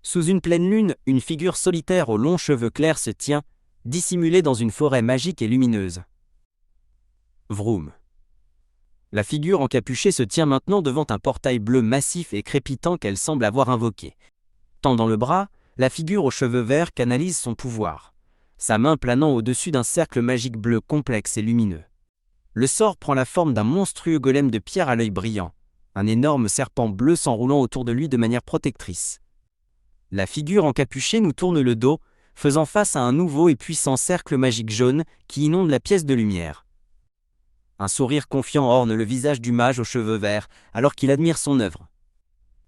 Sous une pleine lune, une figure solitaire aux longs cheveux clairs se tient, dissimulée dans une forêt magique et lumineuse. Vroom. La figure encapuchée se tient maintenant devant un portail bleu massif et crépitant qu'elle semble avoir invoqué. Tendant le bras, la figure aux cheveux verts canalise son pouvoir, sa main planant au-dessus d'un cercle magique bleu complexe et lumineux. Le sort prend la forme d'un monstrueux golem de pierre à l'œil brillant, un énorme serpent bleu s'enroulant autour de lui de manière protectrice. La figure encapuchée nous tourne le dos, faisant face à un nouveau et puissant cercle magique jaune qui inonde la pièce de lumière. Un sourire confiant orne le visage du mage aux cheveux verts alors qu'il admire son œuvre.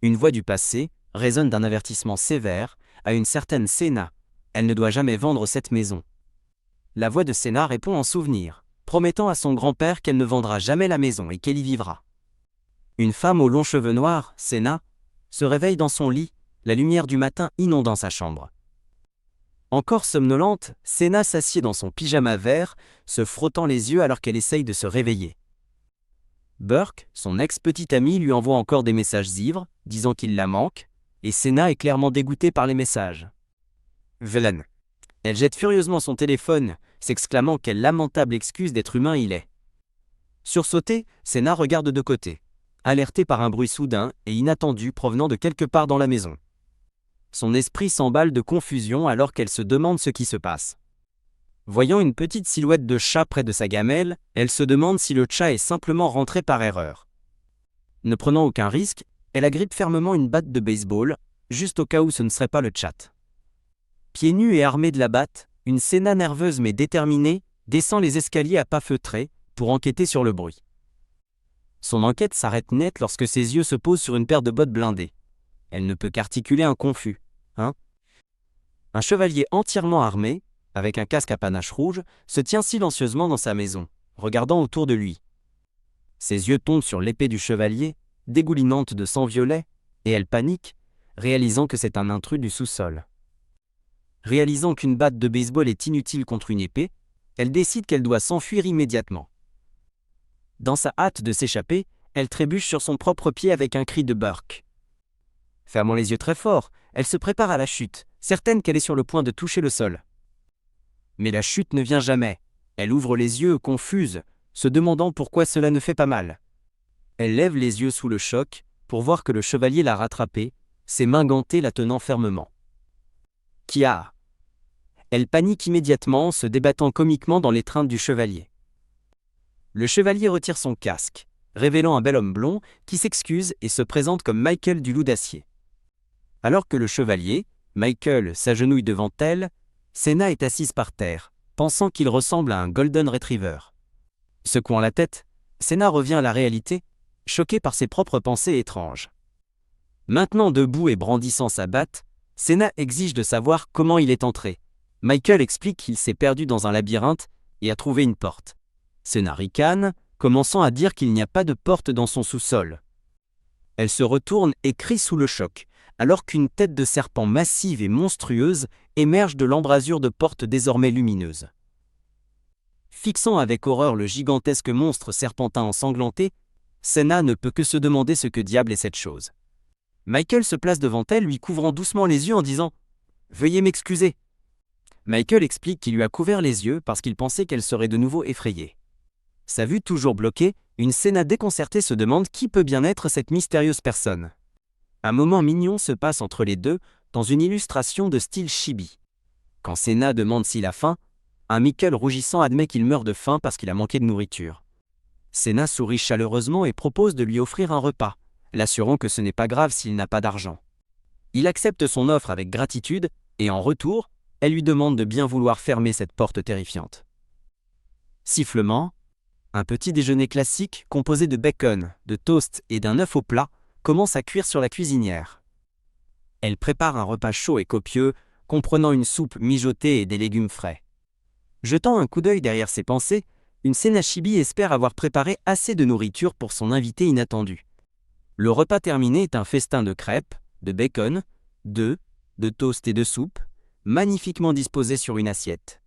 Une voix du passé résonne d'un avertissement sévère à une certaine Senna. Elle ne doit jamais vendre cette maison. La voix de Senna répond en souvenir, promettant à son grand-père qu'elle ne vendra jamais la maison et qu'elle y vivra. Une femme aux longs cheveux noirs, Senna, se réveille dans son lit, la lumière du matin inondant sa chambre. Encore somnolente, Senna s'assied dans son pyjama vert, se frottant les yeux alors qu'elle essaye de se réveiller. Burke, son ex-petit ami, lui envoie encore des messages ivres, disant qu'il la manque, et Senna est clairement dégoûtée par les messages. Vilaine. Elle jette furieusement son téléphone, s'exclamant quelle lamentable excuse d'être humain il est. Sursautée, Senna regarde de côté, alertée par un bruit soudain et inattendu provenant de quelque part dans la maison. Son esprit s'emballe de confusion alors qu'elle se demande ce qui se passe. Voyant une petite silhouette de chat près de sa gamelle, elle se demande si le chat est simplement rentré par erreur. Ne prenant aucun risque, elle agrippe fermement une batte de baseball, juste au cas où ce ne serait pas le chat. Pieds nus et armée de la batte, une Senna nerveuse mais déterminée descend les escaliers à pas feutrés pour enquêter sur le bruit. Son enquête s'arrête net lorsque ses yeux se posent sur une paire de bottes blindées. Elle ne peut qu'articuler un confus. Un chevalier entièrement armé, avec un casque à panache rouge, se tient silencieusement dans sa maison, regardant autour de lui. Ses yeux tombent sur l'épée du chevalier, dégoulinante de sang violet, et elle panique, réalisant que c'est un intrus du sous-sol. Réalisant qu'une batte de baseball est inutile contre une épée, elle décide qu'elle doit s'enfuir immédiatement. Dans sa hâte de s'échapper, elle trébuche sur son propre pied avec un cri de Burke. Fermant les yeux très fort, elle se prépare à la chute, certaine qu'elle est sur le point de toucher le sol. Mais la chute ne vient jamais. Elle ouvre les yeux confuse, se demandant pourquoi cela ne fait pas mal. Elle lève les yeux sous le choc, pour voir que le chevalier l'a rattrapée, ses mains gantées la tenant fermement. Kia. Elle panique immédiatement, se débattant comiquement dans l'étreinte du chevalier. Le chevalier retire son casque, révélant un bel homme blond qui s'excuse et se présente comme Michael du Loup d'Acier. Alors que le chevalier, Michael, s'agenouille devant elle, Senna est assise par terre, pensant qu'il ressemble à un Golden Retriever. Secouant la tête, Senna revient à la réalité, choquée par ses propres pensées étranges. Maintenant debout et brandissant sa batte, Senna exige de savoir comment il est entré. Michael explique qu'il s'est perdu dans un labyrinthe et a trouvé une porte. Senna ricane, commençant à dire qu'il n'y a pas de porte dans son sous-sol. Elle se retourne et crie sous le choc, alors qu'une tête de serpent massive et monstrueuse émerge de l'embrasure de porte désormais lumineuse. Fixant avec horreur le gigantesque monstre serpentin ensanglanté, Senna ne peut que se demander ce que diable est cette chose. Michael se place devant elle, lui couvrant doucement les yeux en disant « Veuillez m'excuser ». Michael explique qu'il lui a couvert les yeux parce qu'il pensait qu'elle serait de nouveau effrayée. Sa vue toujours bloquée, une Senna déconcertée se demande qui peut bien être cette mystérieuse personne. Un moment mignon se passe entre les deux, dans une illustration de style chibi. Quand Senna demande s'il a faim, un Michael rougissant admet qu'il meurt de faim parce qu'il a manqué de nourriture. Senna sourit chaleureusement et propose de lui offrir un repas, l'assurant que ce n'est pas grave s'il n'a pas d'argent. Il accepte son offre avec gratitude, et en retour, elle lui demande de bien vouloir fermer cette porte terrifiante. Sifflement. Un petit déjeuner classique composé de bacon, de toast et d'un œuf au plat commence à cuire sur la cuisinière. Elle prépare un repas chaud et copieux, comprenant une soupe mijotée et des légumes frais. Jetant un coup d'œil derrière ses pensées, une Senna chibi espère avoir préparé assez de nourriture pour son invité inattendu. Le repas terminé est un festin de crêpes, de bacon, d'œufs, de toast et de soupe, magnifiquement disposés sur une assiette.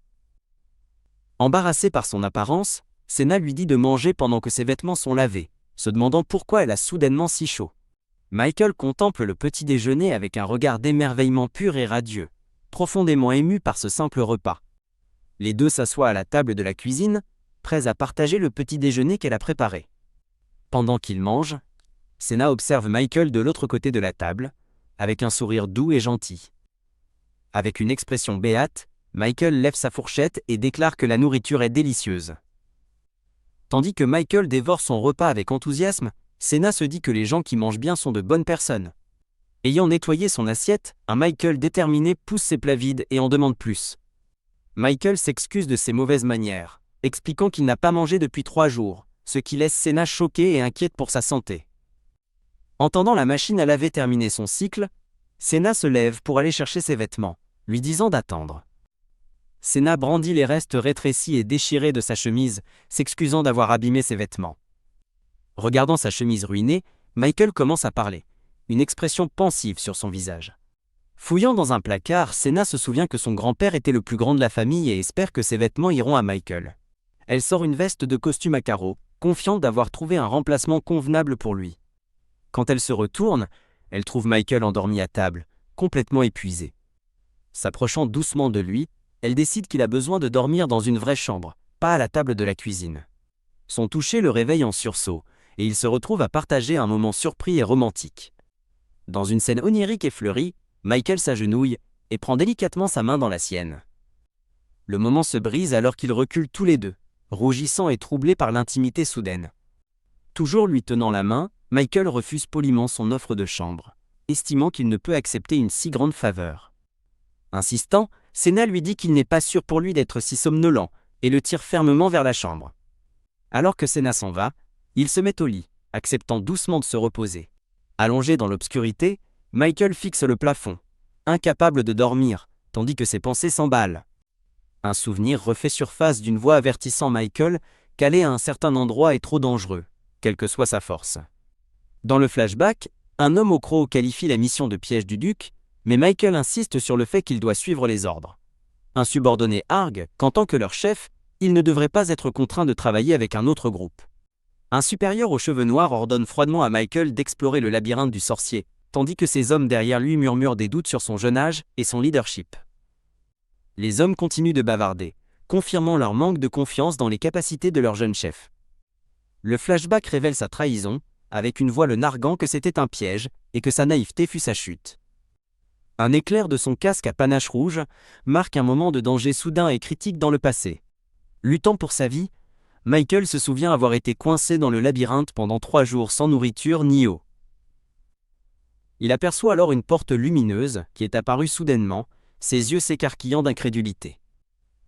Embarrassée par son apparence, Senna lui dit de manger pendant que ses vêtements sont lavés, se demandant pourquoi elle a soudainement si chaud. Michael contemple le petit déjeuner avec un regard d'émerveillement pur et radieux, profondément ému par ce simple repas. Les deux s'assoient à la table de la cuisine, prêts à partager le petit déjeuner qu'elle a préparé. Pendant qu'ils mangent, Senna observe Michael de l'autre côté de la table, avec un sourire doux et gentil. Avec une expression béate, Michael lève sa fourchette et déclare que la nourriture est délicieuse. Tandis que Michael dévore son repas avec enthousiasme, Senna se dit que les gens qui mangent bien sont de bonnes personnes. Ayant nettoyé son assiette, un Michael déterminé pousse ses plats vides et en demande plus. Michael s'excuse de ses mauvaises manières, expliquant qu'il n'a pas mangé depuis 3 jours, ce qui laisse Senna choquée et inquiète pour sa santé. Entendant la machine à laver terminer son cycle, Senna se lève pour aller chercher ses vêtements, lui disant d'attendre. Senna brandit les restes rétrécis et déchirés de sa chemise, s'excusant d'avoir abîmé ses vêtements. Regardant sa chemise ruinée, Michael commence à parler, une expression pensive sur son visage. Fouillant dans un placard, Senna se souvient que son grand-père était le plus grand de la famille et espère que ses vêtements iront à Michael. Elle sort une veste de costume à carreaux, confiante d'avoir trouvé un remplacement convenable pour lui. Quand elle se retourne, elle trouve Michael endormi à table, complètement épuisé. S'approchant doucement de lui, elle décide qu'il a besoin de dormir dans une vraie chambre, pas à la table de la cuisine. Son toucher le réveille en sursaut, et il se retrouve à partager un moment surpris et romantique. Dans une scène onirique et fleurie, Michael s'agenouille et prend délicatement sa main dans la sienne. Le moment se brise alors qu'ils reculent tous les deux, rougissant et troublés par l'intimité soudaine. Toujours lui tenant la main, Michael refuse poliment son offre de chambre, estimant qu'il ne peut accepter une si grande faveur. Insistant, Senna lui dit qu'il n'est pas sûr pour lui d'être si somnolent et le tire fermement vers la chambre. Alors que Senna s'en va, il se met au lit, acceptant doucement de se reposer. Allongé dans l'obscurité, Michael fixe le plafond, incapable de dormir, tandis que ses pensées s'emballent. Un souvenir refait surface d'une voix avertissant Michael qu'aller à un certain endroit est trop dangereux, quelle que soit sa force. Dans le flashback, un homme au croc qualifie la mission de piège du duc, mais Michael insiste sur le fait qu'il doit suivre les ordres. Un subordonné argue qu'en tant que leur chef, il ne devrait pas être contraint de travailler avec un autre groupe. Un supérieur aux cheveux noirs ordonne froidement à Michael d'explorer le labyrinthe du sorcier, tandis que ses hommes derrière lui murmurent des doutes sur son jeune âge et son leadership. Les hommes continuent de bavarder, confirmant leur manque de confiance dans les capacités de leur jeune chef. Le flashback révèle sa trahison, avec une voix le narguant que c'était un piège et que sa naïveté fut sa chute. Un éclair de son casque à panache rouge marque un moment de danger soudain et critique dans le passé. Luttant pour sa vie, Michael se souvient avoir été coincé dans le labyrinthe pendant 3 jours sans nourriture ni eau. Il aperçoit alors une porte lumineuse qui est apparue soudainement, ses yeux s'écarquillant d'incrédulité.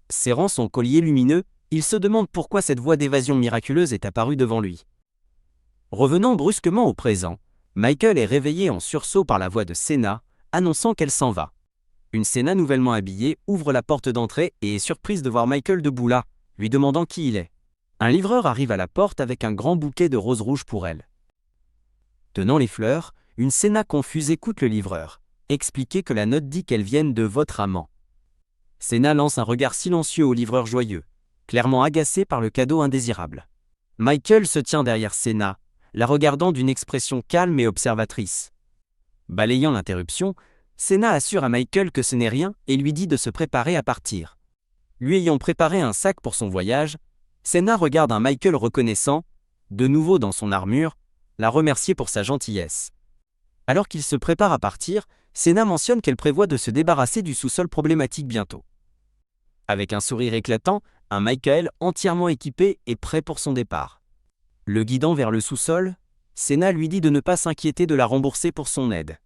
Serrant son collier lumineux, il se demande pourquoi cette voie d'évasion miraculeuse est apparue devant lui. Revenant brusquement au présent, Michael est réveillé en sursaut par la voix de Senna, annonçant qu'elle s'en va. Une Senna nouvellement habillée ouvre la porte d'entrée et est surprise de voir Michael debout là, lui demandant qui il est. Un livreur arrive à la porte avec un grand bouquet de roses rouges pour elle. Tenant les fleurs, une Senna confuse écoute le livreur, expliquer que la note dit qu'elles viennent de votre amant. Senna lance un regard silencieux au livreur joyeux, clairement agacé par le cadeau indésirable. Michael se tient derrière Senna, la regardant d'une expression calme et observatrice. Balayant l'interruption, Senna assure à Michael que ce n'est rien et lui dit de se préparer à partir. Lui ayant préparé un sac pour son voyage, Senna regarde un Michael reconnaissant, de nouveau dans son armure, la remercier pour sa gentillesse. Alors qu'il se prépare à partir, Senna mentionne qu'elle prévoit de se débarrasser du sous-sol problématique bientôt. Avec un sourire éclatant, un Michael entièrement équipé est prêt pour son départ. Le guidant vers le sous-sol, Senna lui dit de ne pas s'inquiéter de la rembourser pour son aide.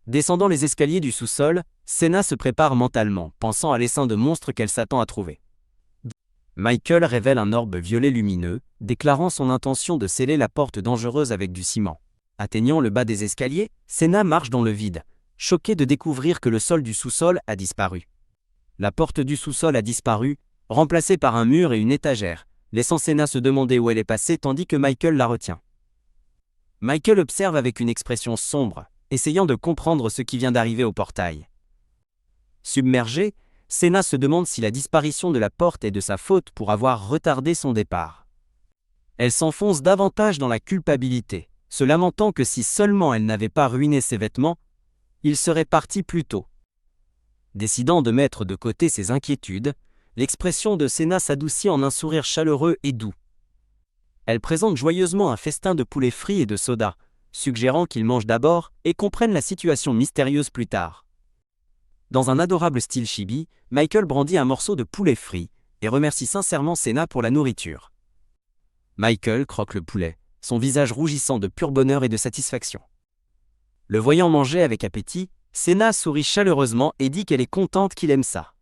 Descendant les escaliers du sous-sol, Senna se prépare mentalement, pensant à l'essaim de monstres qu'elle s'attend à trouver. Michael révèle un orbe violet lumineux, déclarant son intention de sceller la porte dangereuse avec du ciment. Atteignant le bas des escaliers, Senna marche dans le vide, choquée de découvrir que le sol du sous-sol a disparu. La porte du sous-sol a disparu, remplacée par un mur et une étagère, laissant Senna se demander où elle est passée tandis que Michael la retient. Michael observe avec une expression sombre, essayant de comprendre ce qui vient d'arriver au portail. Submergée, Senna se demande si la disparition de la porte est de sa faute pour avoir retardé son départ. Elle s'enfonce davantage dans la culpabilité, se lamentant que si seulement elle n'avait pas ruiné ses vêtements, il serait parti plus tôt. Décidant de mettre de côté ses inquiétudes, l'expression de Senna s'adoucit en un sourire chaleureux et doux. Elle présente joyeusement un festin de poulet frit et de soda, suggérant qu'ils mangent d'abord et comprennent la situation mystérieuse plus tard. Dans un adorable style chibi, Michael brandit un morceau de poulet frit et remercie sincèrement Senna pour la nourriture. Michael croque le poulet, son visage rougissant de pur bonheur et de satisfaction. Le voyant manger avec appétit, Senna sourit chaleureusement et dit qu'elle est contente qu'il aime ça.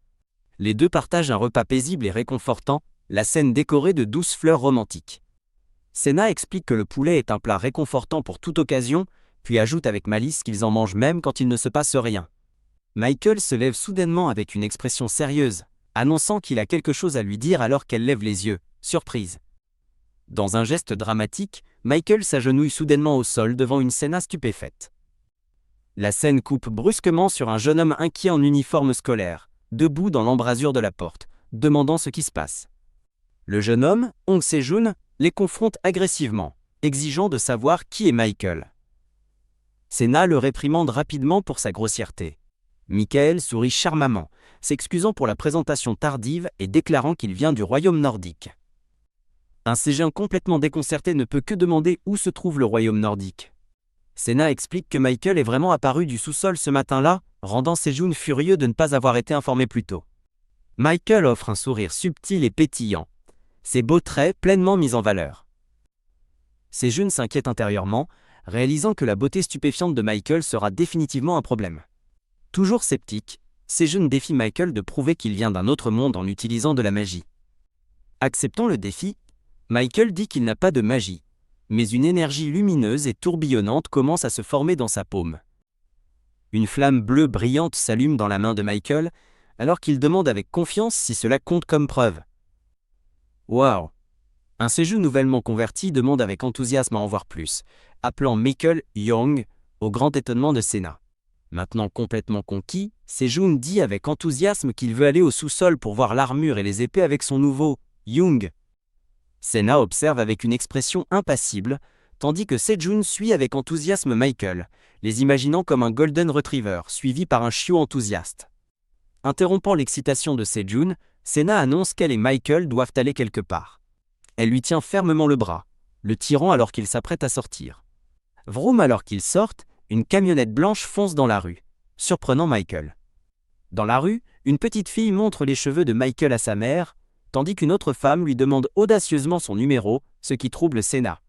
Les deux partagent un repas paisible et réconfortant, la scène décorée de douces fleurs romantiques. Senna explique que le poulet est un plat réconfortant pour toute occasion, puis ajoute avec malice qu'ils en mangent même quand il ne se passe rien. Michael se lève soudainement avec une expression sérieuse, annonçant qu'il a quelque chose à lui dire alors qu'elle lève les yeux, surprise. Dans un geste dramatique, Michael s'agenouille soudainement au sol devant une Senna stupéfaite. La scène coupe brusquement sur un jeune homme inquiet en uniforme scolaire, debout dans l'embrasure de la porte, demandant ce qui se passe. Le jeune homme, Hong Se-jun, les confronte agressivement, exigeant de savoir qui est Michael. Senna le réprimande rapidement pour sa grossièreté. Michael sourit charmamment, s'excusant pour la présentation tardive et déclarant qu'il vient du royaume nordique. Un Se-jun complètement déconcerté ne peut que demander où se trouve le royaume nordique. Senna explique que Michael est vraiment apparu du sous-sol ce matin-là, rendant Se-jun furieux de ne pas avoir été informé plus tôt. Michael offre un sourire subtil et pétillant, ses beaux traits pleinement mis en valeur. Se-jun s'inquiète intérieurement, réalisant que la beauté stupéfiante de Michael sera définitivement un problème. Toujours sceptique, Se-jun défie Michael de prouver qu'il vient d'un autre monde en utilisant de la magie. Acceptant le défi, Michael dit qu'il n'a pas de magie, mais une énergie lumineuse et tourbillonnante commence à se former dans sa paume. Une flamme bleue brillante s'allume dans la main de Michael, alors qu'il demande avec confiance si cela compte comme preuve. Waouh! Un Se-jun nouvellement converti demande avec enthousiasme à en voir plus, appelant Michael Young, au grand étonnement de Senna. Maintenant complètement conquis, Se-jun dit avec enthousiasme qu'il veut aller au sous-sol pour voir l'armure et les épées avec son nouveau Young. Senna observe avec une expression impassible, tandis que Se-jun suit avec enthousiasme Michael, les imaginant comme un Golden Retriever suivi par un chiot enthousiaste. Interrompant l'excitation de Se-jun, Senna annonce qu'elle et Michael doivent aller quelque part. Elle lui tient fermement le bras, le tirant alors qu'il s'apprête à sortir. Vroom alors qu'ils sortent, une camionnette blanche fonce dans la rue, surprenant Michael. Dans la rue, une petite fille montre les cheveux de Michael à sa mère, tandis qu'une autre femme lui demande audacieusement son numéro, ce qui trouble Senna.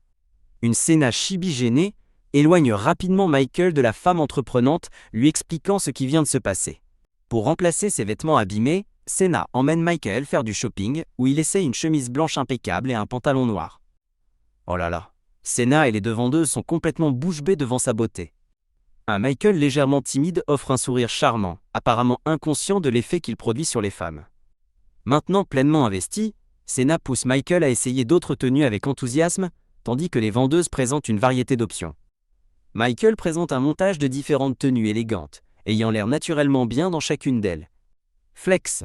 Une Senna chibi gênée éloigne rapidement Michael de la femme entreprenante, lui expliquant ce qui vient de se passer. Pour remplacer ses vêtements abîmés, Senna emmène Michael faire du shopping, où il essaie une chemise blanche impeccable et un pantalon noir. Oh là là, Senna et les deux vendeuses sont complètement bouche bée devant sa beauté. Un Michael légèrement timide offre un sourire charmant, apparemment inconscient de l'effet qu'il produit sur les femmes. Maintenant pleinement investi, Senna pousse Michael à essayer d'autres tenues avec enthousiasme, tandis que les vendeuses présentent une variété d'options. Michael présente un montage de différentes tenues élégantes, ayant l'air naturellement bien dans chacune d'elles. Flex,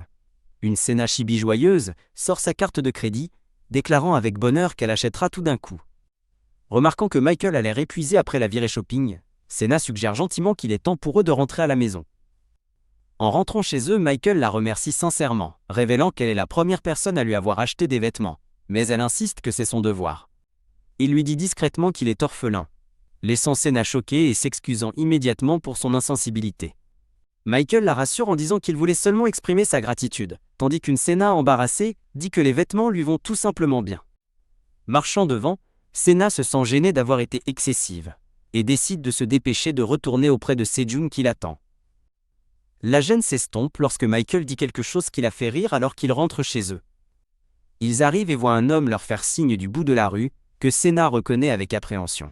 une Senna chibi joyeuse, sort sa carte de crédit, déclarant avec bonheur qu'elle achètera tout d'un coup. Remarquant que Michael a l'air épuisé après la virée shopping, Senna suggère gentiment qu'il est temps pour eux de rentrer à la maison. En rentrant chez eux, Michael la remercie sincèrement, révélant qu'elle est la première personne à lui avoir acheté des vêtements, mais elle insiste que c'est son devoir. Il lui dit discrètement qu'il est orphelin, laissant Senna choquée et s'excusant immédiatement pour son insensibilité. Michael la rassure en disant qu'il voulait seulement exprimer sa gratitude, tandis qu'une Senna embarrassée dit que les vêtements lui vont tout simplement bien. Marchant devant, Senna se sent gênée d'avoir été excessive, et décide de se dépêcher de retourner auprès de Se-jun qui l'attend. La gêne s'estompe lorsque Michael dit quelque chose qui la fait rire alors qu'ils rentrent chez eux. Ils arrivent et voient un homme leur faire signe du bout de la rue, que Senna reconnaît avec appréhension.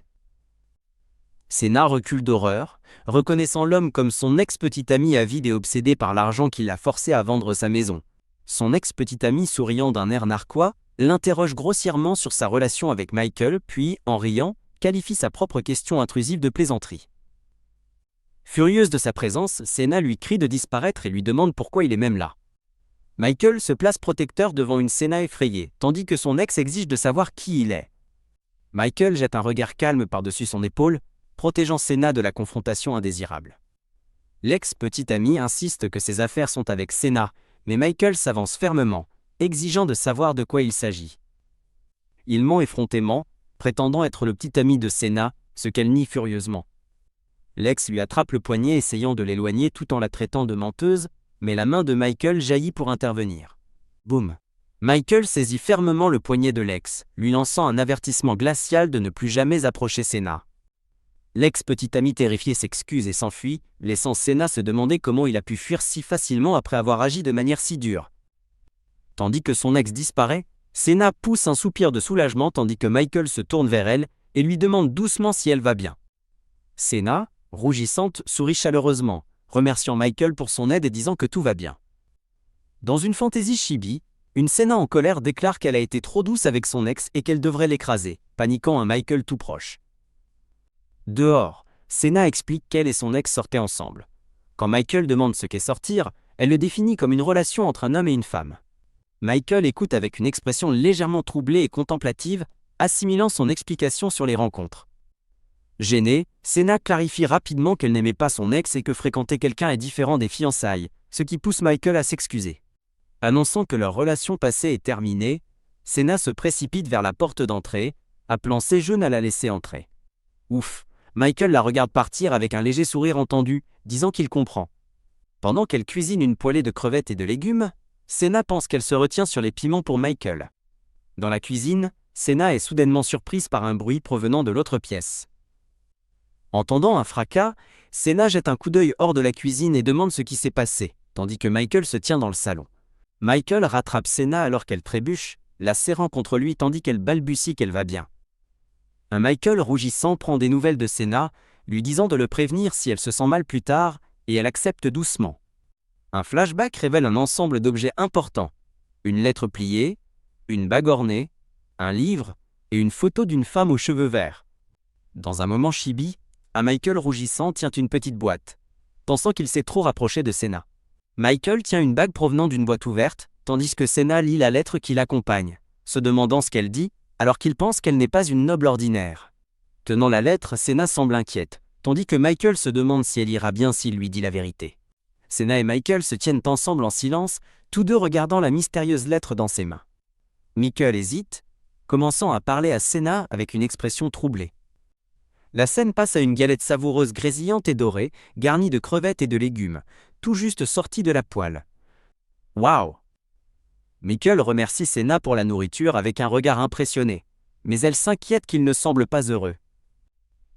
Senna recule d'horreur, reconnaissant l'homme comme son ex-petit ami avide et obsédé par l'argent qui l'a forcé à vendre sa maison. Son ex-petit ami souriant d'un air narquois, l'interroge grossièrement sur sa relation avec Michael, puis, en riant, qualifie sa propre question intrusive de plaisanterie. Furieuse de sa présence, Senna lui crie de disparaître et lui demande pourquoi il est même là. Michael se place protecteur devant une Senna effrayée, tandis que son ex exige de savoir qui il est. Michael jette un regard calme par-dessus son épaule, protégeant Senna de la confrontation indésirable. L'ex-petit ami insiste que ses affaires sont avec Senna, mais Michael s'avance fermement, exigeant de savoir de quoi il s'agit. Il ment effrontément, prétendant être le petit ami de Senna, ce qu'elle nie furieusement. L'ex lui attrape le poignet essayant de l'éloigner tout en la traitant de menteuse, mais la main de Michael jaillit pour intervenir. Boum! Michael saisit fermement le poignet de l'ex, lui lançant un avertissement glacial de ne plus jamais approcher Senna. L'ex-petit ami terrifié s'excuse et s'enfuit, laissant Senna se demander comment il a pu fuir si facilement après avoir agi de manière si dure. Tandis que son ex disparaît, Senna pousse un soupir de soulagement tandis que Michael se tourne vers elle et lui demande doucement si elle va bien. Senna, rougissante, sourit chaleureusement, remerciant Michael pour son aide et disant que tout va bien. Dans une fantaisie chibi, une Senna en colère déclare qu'elle a été trop douce avec son ex et qu'elle devrait l'écraser, paniquant un Michael tout proche. Dehors, Senna explique qu'elle et son ex sortaient ensemble. Quand Michael demande ce qu'est sortir, elle le définit comme une relation entre un homme et une femme. Michael écoute avec une expression légèrement troublée et contemplative, assimilant son explication sur les rencontres. Gênée, Senna clarifie rapidement qu'elle n'aimait pas son ex et que fréquenter quelqu'un est différent des fiançailles, ce qui pousse Michael à s'excuser. Annonçant que leur relation passée est terminée, Senna se précipite vers la porte d'entrée, appelant Sejun à la laisser entrer. Ouf, Michael la regarde partir avec un léger sourire entendu, disant qu'il comprend. Pendant qu'elle cuisine une poêlée de crevettes et de légumes, Senna pense qu'elle se retient sur les piments pour Michael. Dans la cuisine, Senna est soudainement surprise par un bruit provenant de l'autre pièce. Entendant un fracas, Senna jette un coup d'œil hors de la cuisine et demande ce qui s'est passé, tandis que Michael se tient dans le salon. Michael rattrape Senna alors qu'elle trébuche, la serrant contre lui tandis qu'elle balbutie qu'elle va bien. Un Michael rougissant prend des nouvelles de Senna, lui disant de le prévenir si elle se sent mal plus tard, et elle accepte doucement. Un flashback révèle un ensemble d'objets importants. Une lettre pliée, une bague ornée, un livre, et une photo d'une femme aux cheveux verts. Dans un moment chibi, un Michael rougissant tient une petite boîte, pensant qu'il s'est trop rapproché de Senna. Michael tient une bague provenant d'une boîte ouverte, tandis que Senna lit la lettre qui l'accompagne, se demandant ce qu'elle dit, alors qu'il pense qu'elle n'est pas une noble ordinaire. Tenant la lettre, Senna semble inquiète, tandis que Michael se demande si elle ira bien s'il lui dit la vérité. Senna et Michael se tiennent ensemble en silence, tous deux regardant la mystérieuse lettre dans ses mains. Michael hésite, commençant à parler à Senna avec une expression troublée. La scène passe à une galette savoureuse grésillante et dorée, garnie de crevettes et de légumes, tout juste sortie de la poêle. Waouh! Michael remercie Senna pour la nourriture avec un regard impressionné, mais elle s'inquiète qu'il ne semble pas heureux.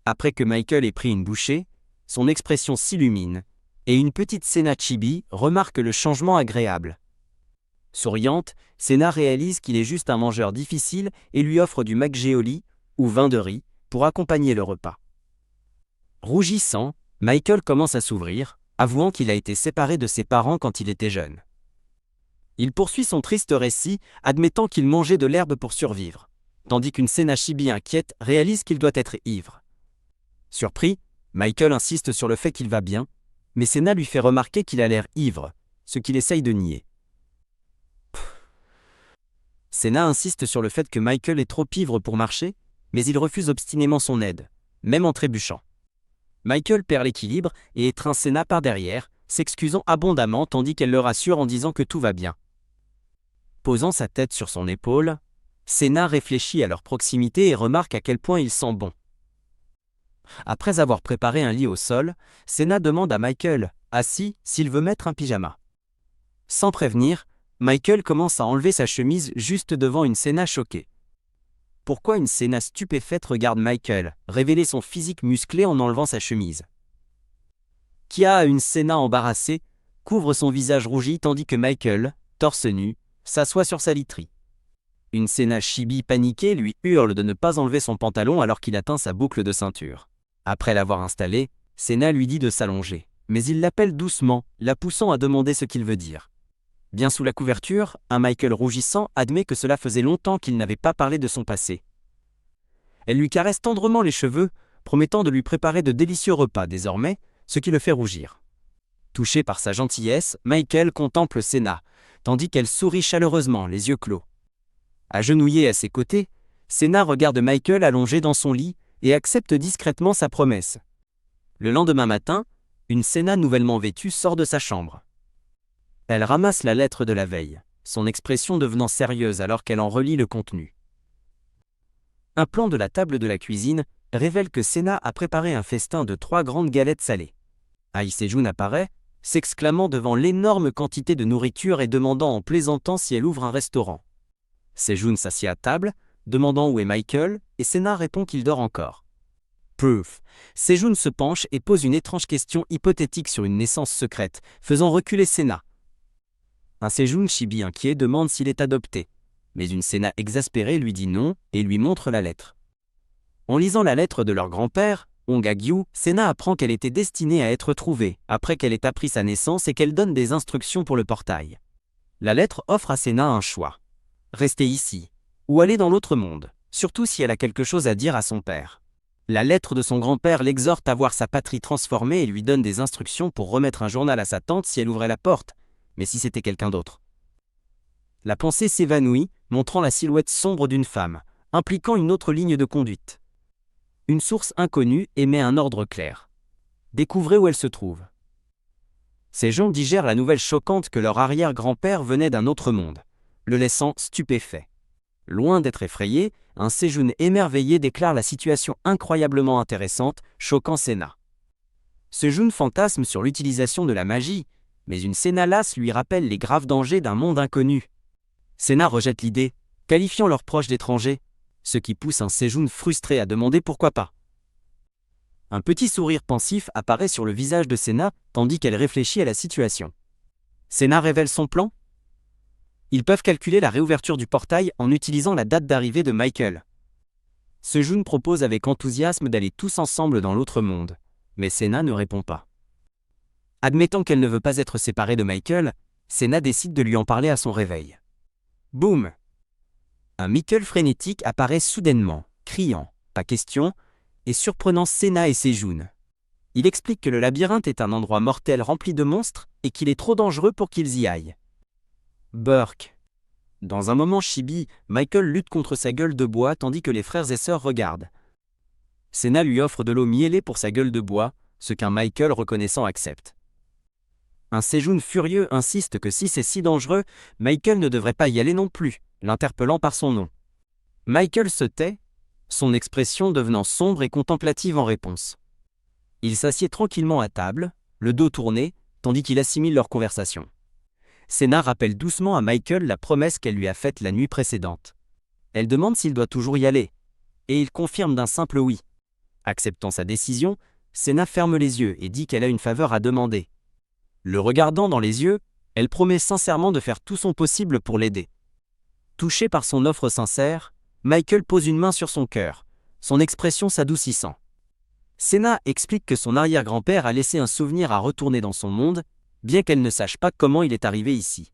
Après que Michael ait pris une bouchée, son expression s'illumine, et une petite Senna chibi remarque le changement agréable. Souriante, Senna réalise qu'il est juste un mangeur difficile et lui offre du makgeolli, ou vin de riz, pour accompagner le repas. Rougissant, Michael commence à s'ouvrir, avouant qu'il a été séparé de ses parents quand il était jeune. Il poursuit son triste récit, admettant qu'il mangeait de l'herbe pour survivre, tandis qu'une Senna chibi inquiète réalise qu'il doit être ivre. Surpris, Michael insiste sur le fait qu'il va bien, mais Senna lui fait remarquer qu'il a l'air ivre, ce qu'il essaye de nier. Senna insiste sur le fait que Michael est trop ivre pour marcher, mais il refuse obstinément son aide, même en trébuchant. Michael perd l'équilibre et étreint Senna par derrière, s'excusant abondamment tandis qu'elle le rassure en disant que tout va bien. Posant sa tête sur son épaule, Senna réfléchit à leur proximité et remarque à quel point il sent bon. Après avoir préparé un lit au sol, Senna demande à Michael, assis, s'il veut mettre un pyjama. Sans prévenir, Michael commence à enlever sa chemise juste devant une Senna choquée. Pourquoi une Senna stupéfaite regarde Michael, révéler son physique musclé en enlevant sa chemise. Kia, une Senna embarrassée, couvre son visage rougi tandis que Michael, torse nu, s'assoit sur sa literie. Une Senna chibi paniquée lui hurle de ne pas enlever son pantalon alors qu'il atteint sa boucle de ceinture. Après l'avoir installé, Senna lui dit de s'allonger, mais il l'appelle doucement, la poussant à demander ce qu'il veut dire. Bien sous la couverture, un Michael rougissant admet que cela faisait longtemps qu'il n'avait pas parlé de son passé. Elle lui caresse tendrement les cheveux, promettant de lui préparer de délicieux repas désormais, ce qui le fait rougir. Touché par sa gentillesse, Michael contemple Senna, tandis qu'elle sourit chaleureusement, les yeux clos. Agenouillée à ses côtés, Senna regarde Michael allongé dans son lit et accepte discrètement sa promesse. Le lendemain matin, une Senna nouvellement vêtue sort de sa chambre. Elle ramasse la lettre de la veille, son expression devenant sérieuse alors qu'elle en relit le contenu. Un plan de la table de la cuisine révèle que Senna a préparé un festin de 3 grandes galettes salées. Aïe Sejun apparaît, s'exclamant devant l'énorme quantité de nourriture et demandant en plaisantant si elle ouvre un restaurant. Sejun s'assied à table, demandant où est Michael, et Senna répond qu'il dort encore. Proof. Sejun se penche et pose une étrange question hypothétique sur une naissance secrète, faisant reculer Senna. Un Sejun chibi inquiet demande s'il est adopté, mais une Senna exaspérée lui dit non et lui montre la lettre. En lisant la lettre de leur grand-père, Hong Ha-gyu, Senna apprend qu'elle était destinée à être trouvée, après qu'elle ait appris sa naissance et qu'elle donne des instructions pour le portail. La lettre offre à Senna un choix. Rester ici, ou aller dans l'autre monde, surtout si elle a quelque chose à dire à son père. La lettre de son grand-père l'exhorte à voir sa patrie transformée et lui donne des instructions pour remettre un journal à sa tante si elle ouvrait la porte, mais si c'était quelqu'un d'autre. La pensée s'évanouit, montrant la silhouette sombre d'une femme, impliquant une autre ligne de conduite. Une source inconnue émet un ordre clair. Découvrez où elle se trouve. Ces gens digèrent la nouvelle choquante que leur arrière-grand-père venait d'un autre monde, le laissant stupéfait. Loin d'être effrayé, un Sejun émerveillé déclare la situation incroyablement intéressante, choquant Senna. Sejun fantasme sur l'utilisation de la magie, mais une Senna lasse lui rappelle les graves dangers d'un monde inconnu. Senna rejette l'idée, qualifiant leurs proches d'étrangers, ce qui pousse un Sejun frustré à demander pourquoi pas. Un petit sourire pensif apparaît sur le visage de Senna tandis qu'elle réfléchit à la situation. Senna révèle son plan. Ils peuvent calculer la réouverture du portail en utilisant la date d'arrivée de Michael. Sejun propose avec enthousiasme d'aller tous ensemble dans l'autre monde, mais Senna ne répond pas. Admettant qu'elle ne veut pas être séparée de Michael, Senna décide de lui en parler à son réveil. Boum! Un Michael frénétique apparaît soudainement, criant « Pas question !» et surprenant Senna et Sejun. Il explique que le labyrinthe est un endroit mortel rempli de monstres et qu'il est trop dangereux pour qu'ils y aillent. Burk. Dans un moment chibi, Michael lutte contre sa gueule de bois tandis que les frères et sœurs regardent. Senna lui offre de l'eau mielée pour sa gueule de bois, ce qu'un Michael reconnaissant accepte. Un Sejun furieux insiste que si c'est si dangereux, Michael ne devrait pas y aller non plus, l'interpellant par son nom. Michael se tait, son expression devenant sombre et contemplative en réponse. Il s'assied tranquillement à table, le dos tourné, tandis qu'il assimile leur conversation. Senna rappelle doucement à Michael la promesse qu'elle lui a faite la nuit précédente. Elle demande s'il doit toujours y aller, et il confirme d'un simple oui. Acceptant sa décision, Senna ferme les yeux et dit qu'elle a une faveur à demander. Le regardant dans les yeux, elle promet sincèrement de faire tout son possible pour l'aider. Touché par son offre sincère, Michael pose une main sur son cœur, son expression s'adoucissant. Senna explique que son arrière-grand-père a laissé un souvenir à retourner dans son monde, bien qu'elle ne sache pas comment il est arrivé ici.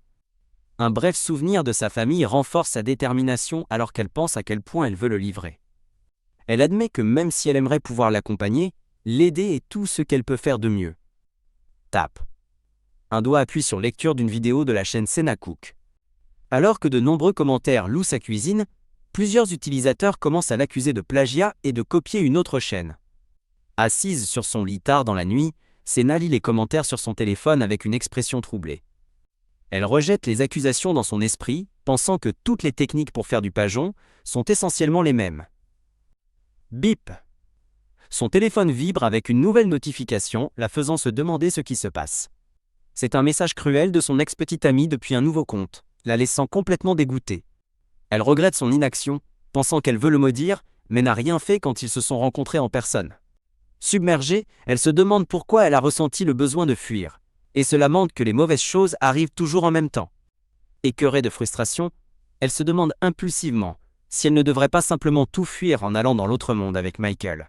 Un bref souvenir de sa famille renforce sa détermination alors qu'elle pense à quel point elle veut le livrer. Elle admet que même si elle aimerait pouvoir l'accompagner, l'aider est tout ce qu'elle peut faire de mieux. Tape. Un doigt appuie sur lecture d'une vidéo de la chaîne Senna Cook. Alors que de nombreux commentaires louent sa cuisine, plusieurs utilisateurs commencent à l'accuser de plagiat et de copier une autre chaîne. Assise sur son lit tard dans la nuit, Senna lit les commentaires sur son téléphone avec une expression troublée. Elle rejette les accusations dans son esprit, pensant que toutes les techniques pour faire du pajon sont essentiellement les mêmes. Bip! Son téléphone vibre avec une nouvelle notification, la faisant se demander ce qui se passe. C'est un message cruel de son ex-petite amie depuis un nouveau compte, la laissant complètement dégoûtée. Elle regrette son inaction, pensant qu'elle veut le maudire, mais n'a rien fait quand ils se sont rencontrés en personne. Submergée, elle se demande pourquoi elle a ressenti le besoin de fuir, et se lamente que les mauvaises choses arrivent toujours en même temps. Écœurée de frustration, elle se demande impulsivement si elle ne devrait pas simplement tout fuir en allant dans l'autre monde avec Michael.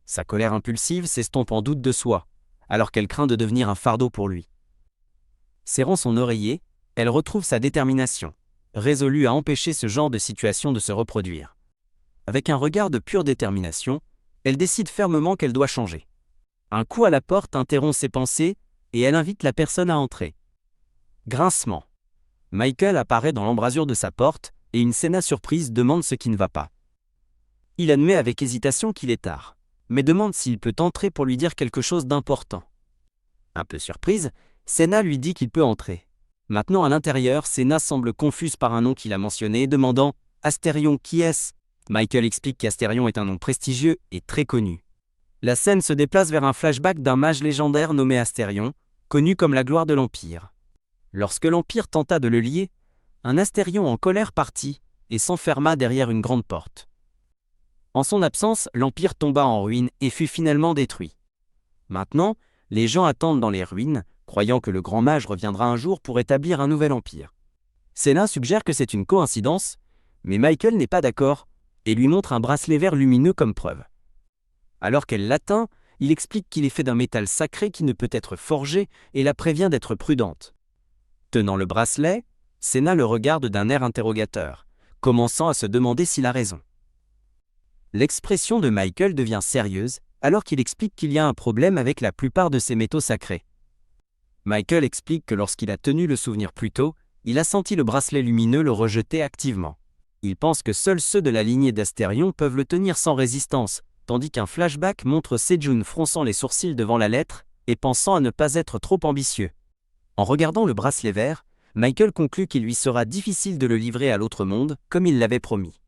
Sa colère impulsive s'estompe en doute de soi, alors qu'elle craint de devenir un fardeau pour lui. Serrant son oreiller, elle retrouve sa détermination, résolue à empêcher ce genre de situation de se reproduire. Avec un regard de pure détermination, elle décide fermement qu'elle doit changer. Un coup à la porte interrompt ses pensées et elle invite la personne à entrer. Grincement. Michael apparaît dans l'embrasure de sa porte, et une Senna surprise demande ce qui ne va pas. Il admet avec hésitation qu'il est tard, mais demande s'il peut entrer pour lui dire quelque chose d'important. Un peu surprise, Senna lui dit qu'il peut entrer. Maintenant à l'intérieur, Senna semble confuse par un nom qu'il a mentionné, demandant « Astérion, qui est-ce » Michael explique qu'Astérion est un nom prestigieux et très connu. La scène se déplace vers un flashback d'un mage légendaire nommé Astérion, connu comme la gloire de l'Empire. Lorsque l'Empire tenta de le lier, un Astérion en colère partit et s'enferma derrière une grande porte. En son absence, l'Empire tomba en ruine et fut finalement détruit. Maintenant, les gens attendent dans les ruines, croyant que le grand mage reviendra un jour pour établir un nouvel empire. Senna suggère que c'est une coïncidence, mais Michael n'est pas d'accord et lui montre un bracelet vert lumineux comme preuve. Alors qu'elle l'atteint, il explique qu'il est fait d'un métal sacré qui ne peut être forgé et la prévient d'être prudente. Tenant le bracelet, Senna le regarde d'un air interrogateur, commençant à se demander s'il a raison. L'expression de Michael devient sérieuse alors qu'il explique qu'il y a un problème avec la plupart de ces métaux sacrés. Michael explique que lorsqu'il a tenu le souvenir plus tôt, il a senti le bracelet lumineux le rejeter activement. Il pense que seuls ceux de la lignée d'Astérion peuvent le tenir sans résistance, tandis qu'un flashback montre Sejun fronçant les sourcils devant la lettre et pensant à ne pas être trop ambitieux. En regardant le bracelet vert, Michael conclut qu'il lui sera difficile de le livrer à l'autre monde, comme il l'avait promis.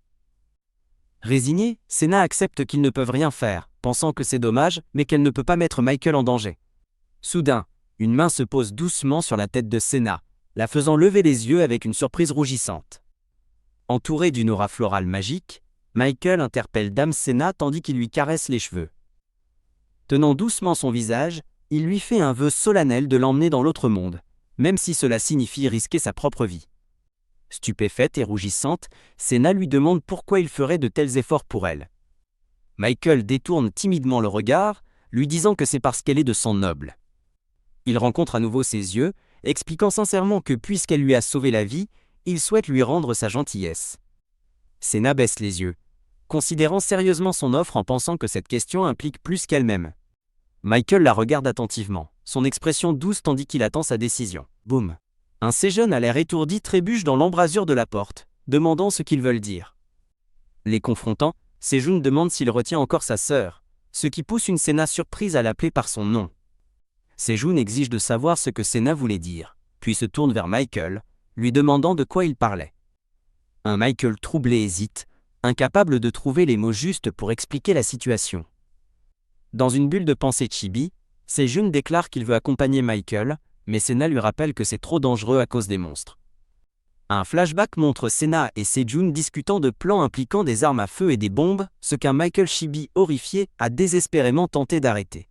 Résigné, Senna accepte qu'ils ne peuvent rien faire, pensant que c'est dommage, mais qu'elle ne peut pas mettre Michael en danger. Soudain, une main se pose doucement sur la tête de Senna, la faisant lever les yeux avec une surprise rougissante. Entouré d'une aura florale magique, Michael interpelle Dame Senna tandis qu'il lui caresse les cheveux. Tenant doucement son visage, il lui fait un vœu solennel de l'emmener dans l'autre monde, même si cela signifie risquer sa propre vie. Stupéfaite et rougissante, Senna lui demande pourquoi il ferait de tels efforts pour elle. Michael détourne timidement le regard, lui disant que c'est parce qu'elle est de sang noble. Il rencontre à nouveau ses yeux, expliquant sincèrement que puisqu'elle lui a sauvé la vie, il souhaite lui rendre sa gentillesse. Senna baisse les yeux, considérant sérieusement son offre en pensant que cette question implique plus qu'elle-même. Michael la regarde attentivement, son expression douce tandis qu'il attend sa décision. Boum. Un Sejun à l'air étourdi trébuche dans l'embrasure de la porte, demandant ce qu'ils veulent dire. Les confrontant, Sejun demande s'il retient encore sa sœur, ce qui pousse une Senna surprise à l'appeler par son nom. Sejun exige de savoir ce que Senna voulait dire, puis se tourne vers Michael, lui demandant de quoi il parlait. Un Michael troublé hésite, incapable de trouver les mots justes pour expliquer la situation. Dans une bulle de pensée chibi, Sejun déclare qu'il veut accompagner Michael, mais Senna lui rappelle que c'est trop dangereux à cause des monstres. Un flashback montre Senna et Sejun discutant de plans impliquant des armes à feu et des bombes, ce qu'un Michael chibi horrifié a désespérément tenté d'arrêter.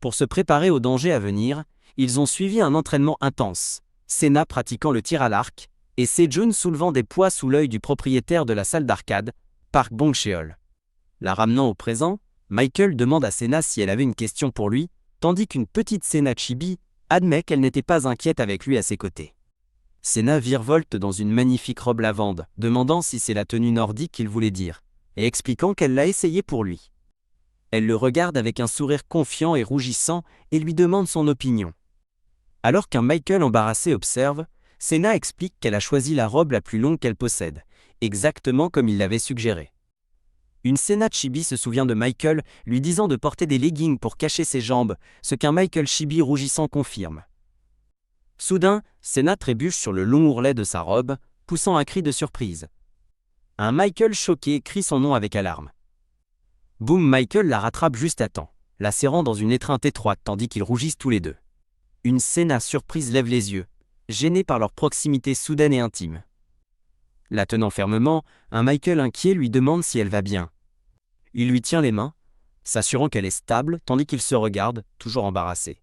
Pour se préparer au danger à venir, ils ont suivi un entraînement intense, Senna pratiquant le tir à l'arc, et Sejun soulevant des poids sous l'œil du propriétaire de la salle d'arcade, Park Bong-cheol. La ramenant au présent, Michael demande à Senna si elle avait une question pour lui, tandis qu'une petite Senna chibi admet qu'elle n'était pas inquiète avec lui à ses côtés. Senna virevolte dans une magnifique robe lavande, demandant si c'est la tenue nordique qu'il voulait dire, et expliquant qu'elle l'a essayé pour lui. Elle le regarde avec un sourire confiant et rougissant et lui demande son opinion. Alors qu'un Michael embarrassé observe, Senna explique qu'elle a choisi la robe la plus longue qu'elle possède, exactement comme il l'avait suggéré. Une Senna chibi se souvient de Michael, lui disant de porter des leggings pour cacher ses jambes, ce qu'un Michael chibi rougissant confirme. Soudain, Senna trébuche sur le long ourlet de sa robe, poussant un cri de surprise. Un Michael choqué crie son nom avec alarme. Boum, Michael la rattrape juste à temps, la serrant dans une étreinte étroite tandis qu'ils rougissent tous les deux. Une Senna surprise lève les yeux, gênée par leur proximité soudaine et intime. La tenant fermement, un Michael inquiet lui demande si elle va bien. Il lui tient les mains, s'assurant qu'elle est stable tandis qu'il se regarde, toujours embarrassé.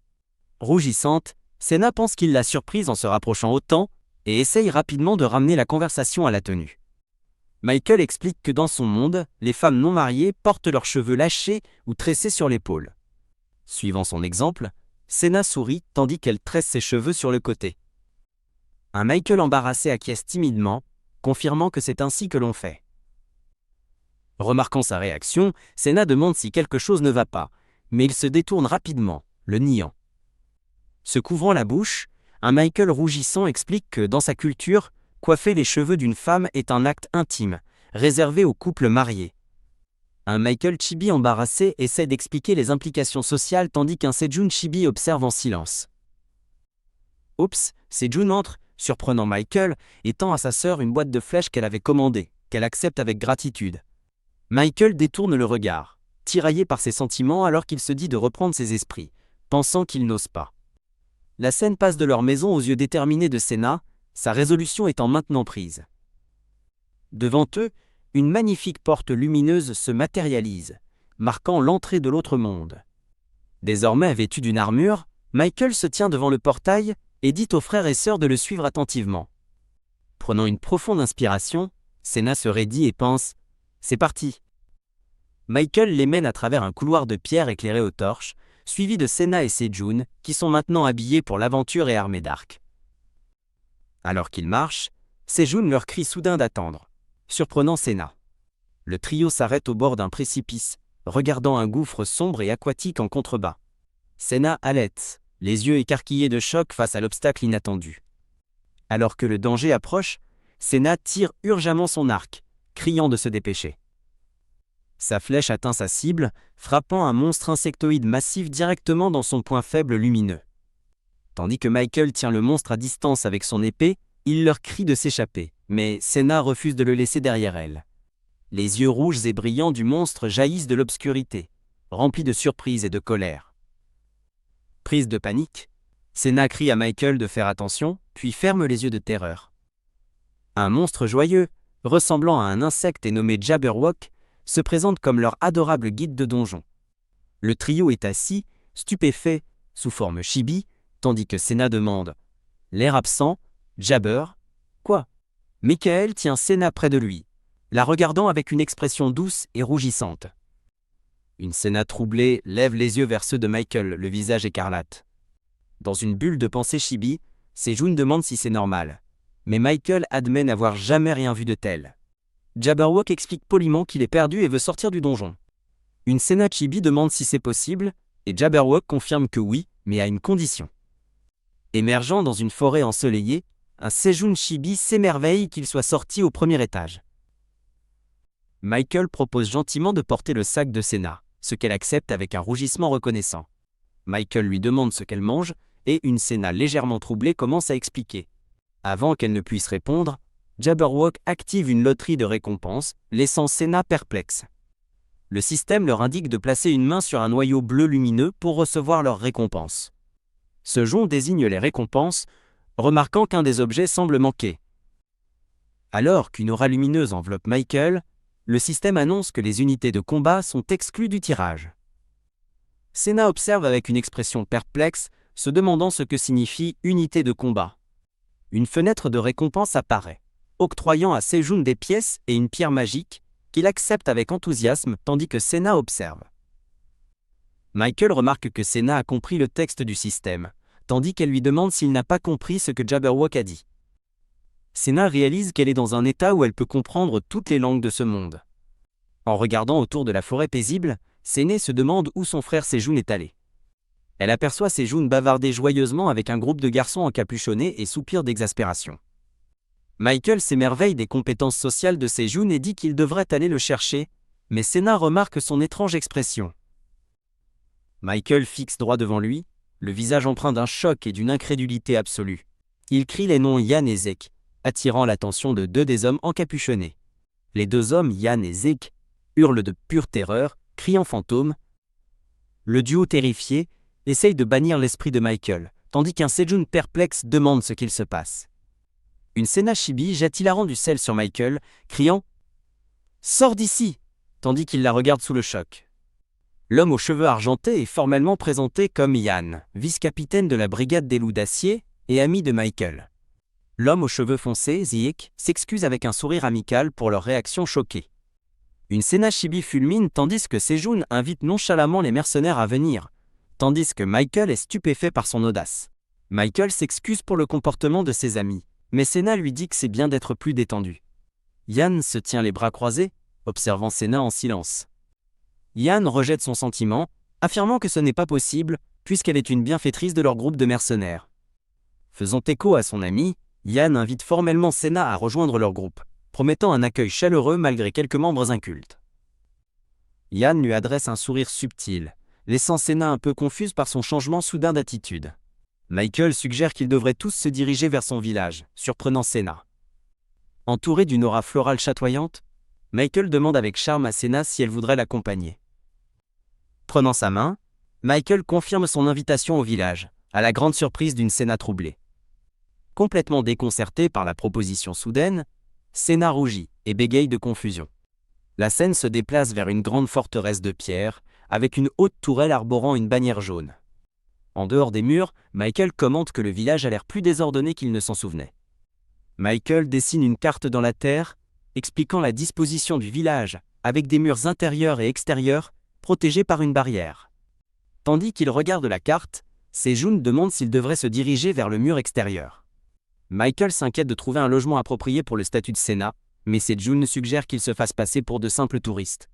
Rougissante, Senna pense qu'il l'a surprise en se rapprochant autant et essaye rapidement de ramener la conversation à la tenue. Michael explique que dans son monde, les femmes non mariées portent leurs cheveux lâchés ou tressés sur l'épaule. Suivant son exemple, Senna sourit tandis qu'elle tresse ses cheveux sur le côté. Un Michael embarrassé acquiesce timidement, confirmant que c'est ainsi que l'on fait. Remarquant sa réaction, Senna demande si quelque chose ne va pas, mais il se détourne rapidement, le niant. Se couvrant la bouche, un Michael rougissant explique que dans sa culture, Coiffer les cheveux d'une femme est un acte intime, réservé aux couples mariés. Un Michael Chibi embarrassé essaie d'expliquer les implications sociales tandis qu'un Sejun Chibi observe en silence. Oups, Sejun entre, surprenant Michael, et tend à sa sœur une boîte de flèches qu'elle avait commandée, qu'elle accepte avec gratitude. Michael détourne le regard, tiraillé par ses sentiments alors qu'il se dit de reprendre ses esprits, pensant qu'il n'ose pas. La scène passe de leur maison aux yeux déterminés de Sena, sa résolution étant maintenant prise. Devant eux, une magnifique porte lumineuse se matérialise, marquant l'entrée de l'autre monde. Désormais vêtu d'une armure, Michael se tient devant le portail et dit aux frères et sœurs de le suivre attentivement. Prenant une profonde inspiration, Sena se raidit et pense « C'est parti !» Michael les mène à travers un couloir de pierre éclairé aux torches, suivi de Sena et Sejun, qui sont maintenant habillés pour l'aventure et armés d'arcs. Alors qu'ils marchent, Sejun leur crie soudain d'attendre, surprenant Sena. Le trio s'arrête au bord d'un précipice, regardant un gouffre sombre et aquatique en contrebas. Sena halète, les yeux écarquillés de choc face à l'obstacle inattendu. Alors que le danger approche, Sena tire urgemment son arc, criant de se dépêcher. Sa flèche atteint sa cible, frappant un monstre insectoïde massif directement dans son point faible lumineux. Tandis que Michael tient le monstre à distance avec son épée, il leur crie de s'échapper, mais Sena refuse de le laisser derrière elle. Les yeux rouges et brillants du monstre jaillissent de l'obscurité, remplis de surprise et de colère. Prise de panique, Sena crie à Michael de faire attention, puis ferme les yeux de terreur. Un monstre joyeux, ressemblant à un insecte et nommé Jabberwock, se présente comme leur adorable guide de donjon. Le trio est assis, stupéfait, sous forme chibi, tandis que Sena demande « L'air absent, Jabber, quoi ?» Michael tient Sena près de lui, la regardant avec une expression douce et rougissante. Une Sena troublée lève les yeux vers ceux de Michael, le visage écarlate. Dans une bulle de pensée chibi, Sejun demande si c'est normal. Mais Michael admet n'avoir jamais rien vu de tel. Jabberwock explique poliment qu'il est perdu et veut sortir du donjon. Une Sena chibi demande si c'est possible, et Jabberwock confirme que oui, mais à une condition. Émergeant dans une forêt ensoleillée, un Sejun chibi s'émerveille qu'il soit sorti au premier étage. Michael propose gentiment de porter le sac de Sena, ce qu'elle accepte avec un rougissement reconnaissant. Michael lui demande ce qu'elle mange, et une Sena légèrement troublée commence à expliquer. Avant qu'elle ne puisse répondre, Jabberwock active une loterie de récompenses, laissant Sena perplexe. Le système leur indique de placer une main sur un noyau bleu lumineux pour recevoir leur récompense. Ce jonc désigne les récompenses, remarquant qu'un des objets semble manquer. Alors qu'une aura lumineuse enveloppe Michael, le système annonce que les unités de combat sont exclues du tirage. Sena observe avec une expression perplexe, se demandant ce que signifie « unité de combat ». Une fenêtre de récompense apparaît, octroyant à Sejun des pièces et une pierre magique, qu'il accepte avec enthousiasme tandis que Sena observe. Michael remarque que Sena a compris le texte du système, tandis qu'elle lui demande s'il n'a pas compris ce que Jabberwock a dit. Sena réalise qu'elle est dans un état où elle peut comprendre toutes les langues de ce monde. En regardant autour de la forêt paisible, Sena se demande où son frère Sejun est allé. Elle aperçoit Sejun bavarder joyeusement avec un groupe de garçons encapuchonnés et soupire d'exaspération. Michael s'émerveille des compétences sociales de Sejun et dit qu'il devrait aller le chercher, mais Sena remarque son étrange expression. Michael fixe droit devant lui, le visage empreint d'un choc et d'une incrédulité absolue. Il crie les noms Yan et Zek, attirant l'attention de deux des hommes encapuchonnés. Les deux hommes, Yan et Zek, hurlent de pure terreur, criant fantôme. Le duo terrifié essaye de bannir l'esprit de Michael, tandis qu'un Sejun perplexe demande ce qu'il se passe. Une Sena chibi jette hilarant du sel sur Michael, criant « Sors d'ici !» tandis qu'il la regarde sous le choc. L'homme aux cheveux argentés est formellement présenté comme Yan, vice-capitaine de la brigade des loups d'acier et ami de Michael. L'homme aux cheveux foncés, Ziek, s'excuse avec un sourire amical pour leur réaction choquée. Une Sena chibi fulmine tandis que Sejun invite nonchalamment les mercenaires à venir, tandis que Michael est stupéfait par son audace. Michael s'excuse pour le comportement de ses amis, mais Sena lui dit que c'est bien d'être plus détendu. Yan se tient les bras croisés, observant Sena en silence. Yan rejette son sentiment, affirmant que ce n'est pas possible, puisqu'elle est une bienfaitrice de leur groupe de mercenaires. Faisant écho à son ami, Yann invite formellement Senna à rejoindre leur groupe, promettant un accueil chaleureux malgré quelques membres incultes. Yann lui adresse un sourire subtil, laissant Senna un peu confuse par son changement soudain d'attitude. Michael suggère qu'ils devraient tous se diriger vers son village, surprenant Senna. Entouré d'une aura florale chatoyante, Michael demande avec charme à Senna si elle voudrait l'accompagner. Prenant sa main, Michael confirme son invitation au village, à la grande surprise d'une Senna troublée. Complètement déconcertée par la proposition soudaine, Senna rougit et bégaye de confusion. La scène se déplace vers une grande forteresse de pierre, avec une haute tourelle arborant une bannière jaune. En dehors des murs, Michael commente que le village a l'air plus désordonné qu'il ne s'en souvenait. Michael dessine une carte dans la terre, expliquant la disposition du village, avec des murs intérieurs et extérieurs, protégés par une barrière. Tandis qu'il regarde la carte, Sejun demande s'il devrait se diriger vers le mur extérieur. Michael s'inquiète de trouver un logement approprié pour le statut de Senna, mais Sejun suggère qu'il se fasse passer pour de simples touristes.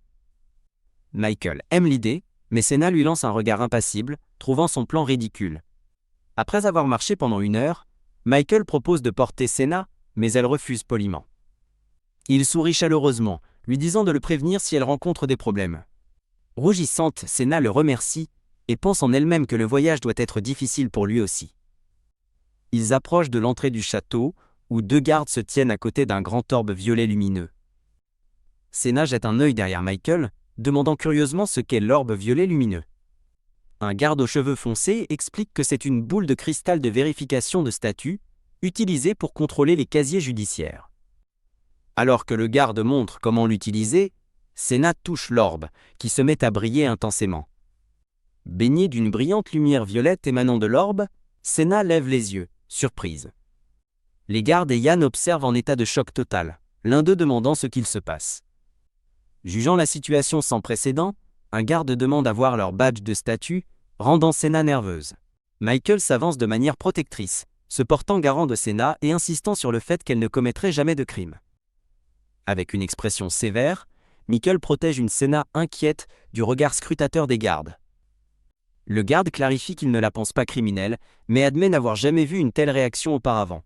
Michael aime l'idée, mais Senna lui lance un regard impassible, trouvant son plan ridicule. Après avoir marché pendant 1 heure, Michael propose de porter Senna, mais elle refuse poliment. Il sourit chaleureusement, lui disant de le prévenir si elle rencontre des problèmes. Rougissante, Senna le remercie, et pense en elle-même que le voyage doit être difficile pour lui aussi. Ils approchent de l'entrée du château, où 2 gardes se tiennent à côté d'un grand orbe violet lumineux. Senna jette un œil derrière Michael, demandant curieusement ce qu'est l'orbe violet lumineux. Un garde aux cheveux foncés explique que c'est une boule de cristal de vérification de statut, utilisée pour contrôler les casiers judiciaires. Alors que le garde montre comment l'utiliser, Senna touche l'orbe, qui se met à briller intensément. Baignée d'une brillante lumière violette émanant de l'orbe, Senna lève les yeux, surprise. Les gardes et Yann observent en état de choc total, l'un d'eux demandant ce qu'il se passe. Jugeant la situation sans précédent, un garde demande à voir leur badge de statut, rendant Senna nerveuse. Michael s'avance de manière protectrice, se portant garant de Senna et insistant sur le fait qu'elle ne commettrait jamais de crime. Avec une expression sévère, Michael protège une Senna inquiète du regard scrutateur des gardes. Le garde clarifie qu'il ne la pense pas criminelle, mais admet n'avoir jamais vu une telle réaction auparavant.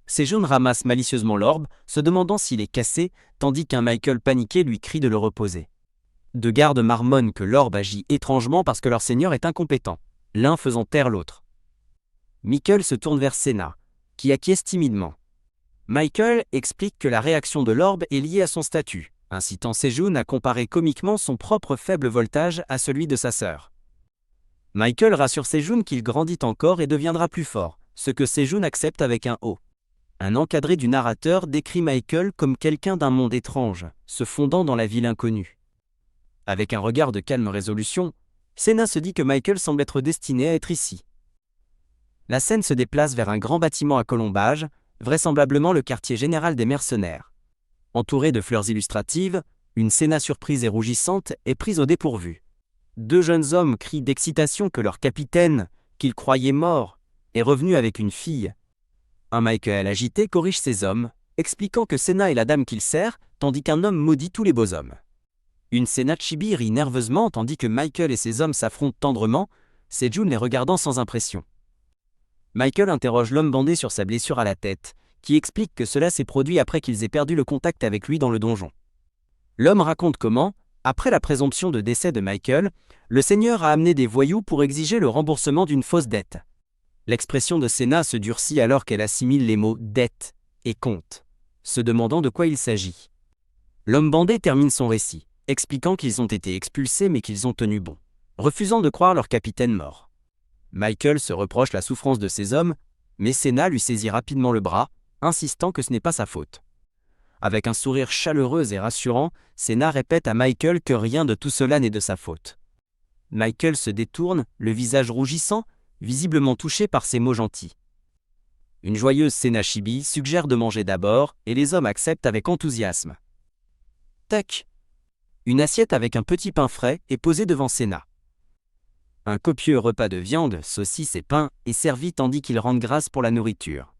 Sejun ramasse malicieusement l'orbe, se demandant s'il est cassé, tandis qu'un Michael paniqué lui crie de le reposer. 2 gardes marmonnent que l'orbe agit étrangement parce que leur seigneur est incompétent, l'un faisant taire l'autre. Michael se tourne vers Senna, qui acquiesce timidement. Michael explique que la réaction de l'orbe est liée à son statut, incitant Sejun à comparer comiquement son propre faible voltage à celui de sa sœur. Michael rassure Sejun qu'il grandit encore et deviendra plus fort, ce que Sejun accepte avec un O. Un encadré du narrateur décrit Michael comme quelqu'un d'un monde étrange, se fondant dans la ville inconnue. Avec un regard de calme résolution, Senna se dit que Michael semble être destiné à être ici. La scène se déplace vers un grand bâtiment à colombage, vraisemblablement le quartier général des mercenaires. Entourée de fleurs illustratives, une Senna surprise et rougissante est prise au dépourvu. 2 jeunes hommes crient d'excitation que leur capitaine, qu'ils croyaient mort, est revenu avec une fille. Un Michael agité corrige ces hommes, expliquant que Senna est la dame qu'il sert, tandis qu'un homme maudit tous les beaux hommes. Une Senna chibi rit nerveusement tandis que Michael et ses hommes s'affrontent tendrement, Sejun les regardant sans impression. Michael interroge l'homme bandé sur sa blessure à la tête, qui explique que cela s'est produit après qu'ils aient perdu le contact avec lui dans le donjon. L'homme raconte comment, après la présomption de décès de Michael, le seigneur a amené des voyous pour exiger le remboursement d'une fausse dette. L'expression de Senna se durcit alors qu'elle assimile les mots « dette » et « compte », se demandant de quoi il s'agit. L'homme bandé termine son récit, expliquant qu'ils ont été expulsés mais qu'ils ont tenu bon, refusant de croire leur capitaine mort. Michael se reproche la souffrance de ces hommes, mais Senna lui saisit rapidement le bras, insistant que ce n'est pas sa faute. Avec un sourire chaleureux et rassurant, Senna répète à Michael que rien de tout cela n'est de sa faute. Michael se détourne, le visage rougissant, visiblement touché par ces mots gentils. Une joyeuse Senna chibi suggère de manger d'abord, et les hommes acceptent avec enthousiasme. Tac! Une assiette avec un petit pain frais est posée devant Senna. Un copieux repas de viande, saucisses et pain est servi tandis qu'ils rendent grâce pour la nourriture.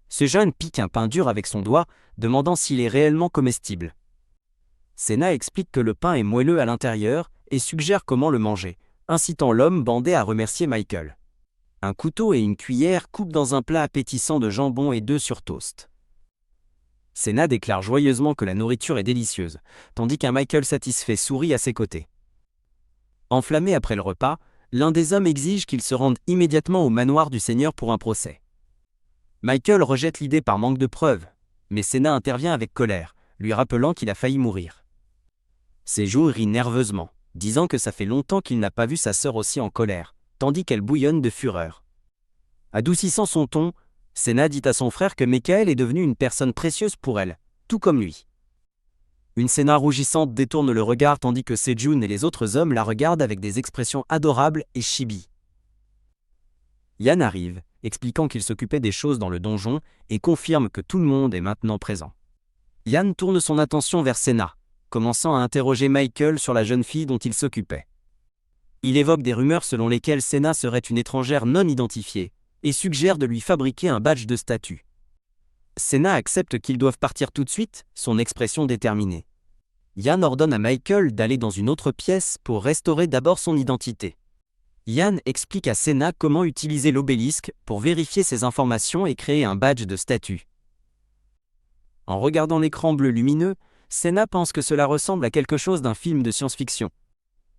Ce jeune pique un pain dur avec son doigt, demandant s'il est réellement comestible. Senna explique que le pain est moelleux à l'intérieur et suggère comment le manger, incitant l'homme bandé à remercier Michael. Un couteau et une cuillère coupent dans un plat appétissant de jambon et d'œufs sur toast. Senna déclare joyeusement que la nourriture est délicieuse, tandis qu'un Michael satisfait sourit à ses côtés. Enflammé après le repas, l'un des hommes exige qu'il se rende immédiatement au manoir du seigneur pour un procès. Michael rejette l'idée par manque de preuves, mais Senna intervient avec colère, lui rappelant qu'il a failli mourir. Seju rit nerveusement, disant que ça fait longtemps qu'il n'a pas vu sa sœur aussi en colère, tandis qu'elle bouillonne de fureur. Adoucissant son ton, Senna dit à son frère que Michael est devenu une personne précieuse pour elle, tout comme lui. Une Senna rougissante détourne le regard tandis que Sejun et les autres hommes la regardent avec des expressions adorables et chibi. Yan arrive, expliquant qu'il s'occupait des choses dans le donjon et confirme que tout le monde est maintenant présent. Yan tourne son attention vers Senna, commençant à interroger Michael sur la jeune fille dont il s'occupait. Il évoque des rumeurs selon lesquelles Senna serait une étrangère non identifiée et suggère de lui fabriquer un badge de statut. Senna accepte qu'ils doivent partir tout de suite, son expression déterminée. Yan ordonne à Michael d'aller dans une autre pièce pour restaurer d'abord son identité. Yan explique à Senna comment utiliser l'obélisque pour vérifier ses informations et créer un badge de statut. En regardant l'écran bleu lumineux, Senna pense que cela ressemble à quelque chose d'un film de science-fiction.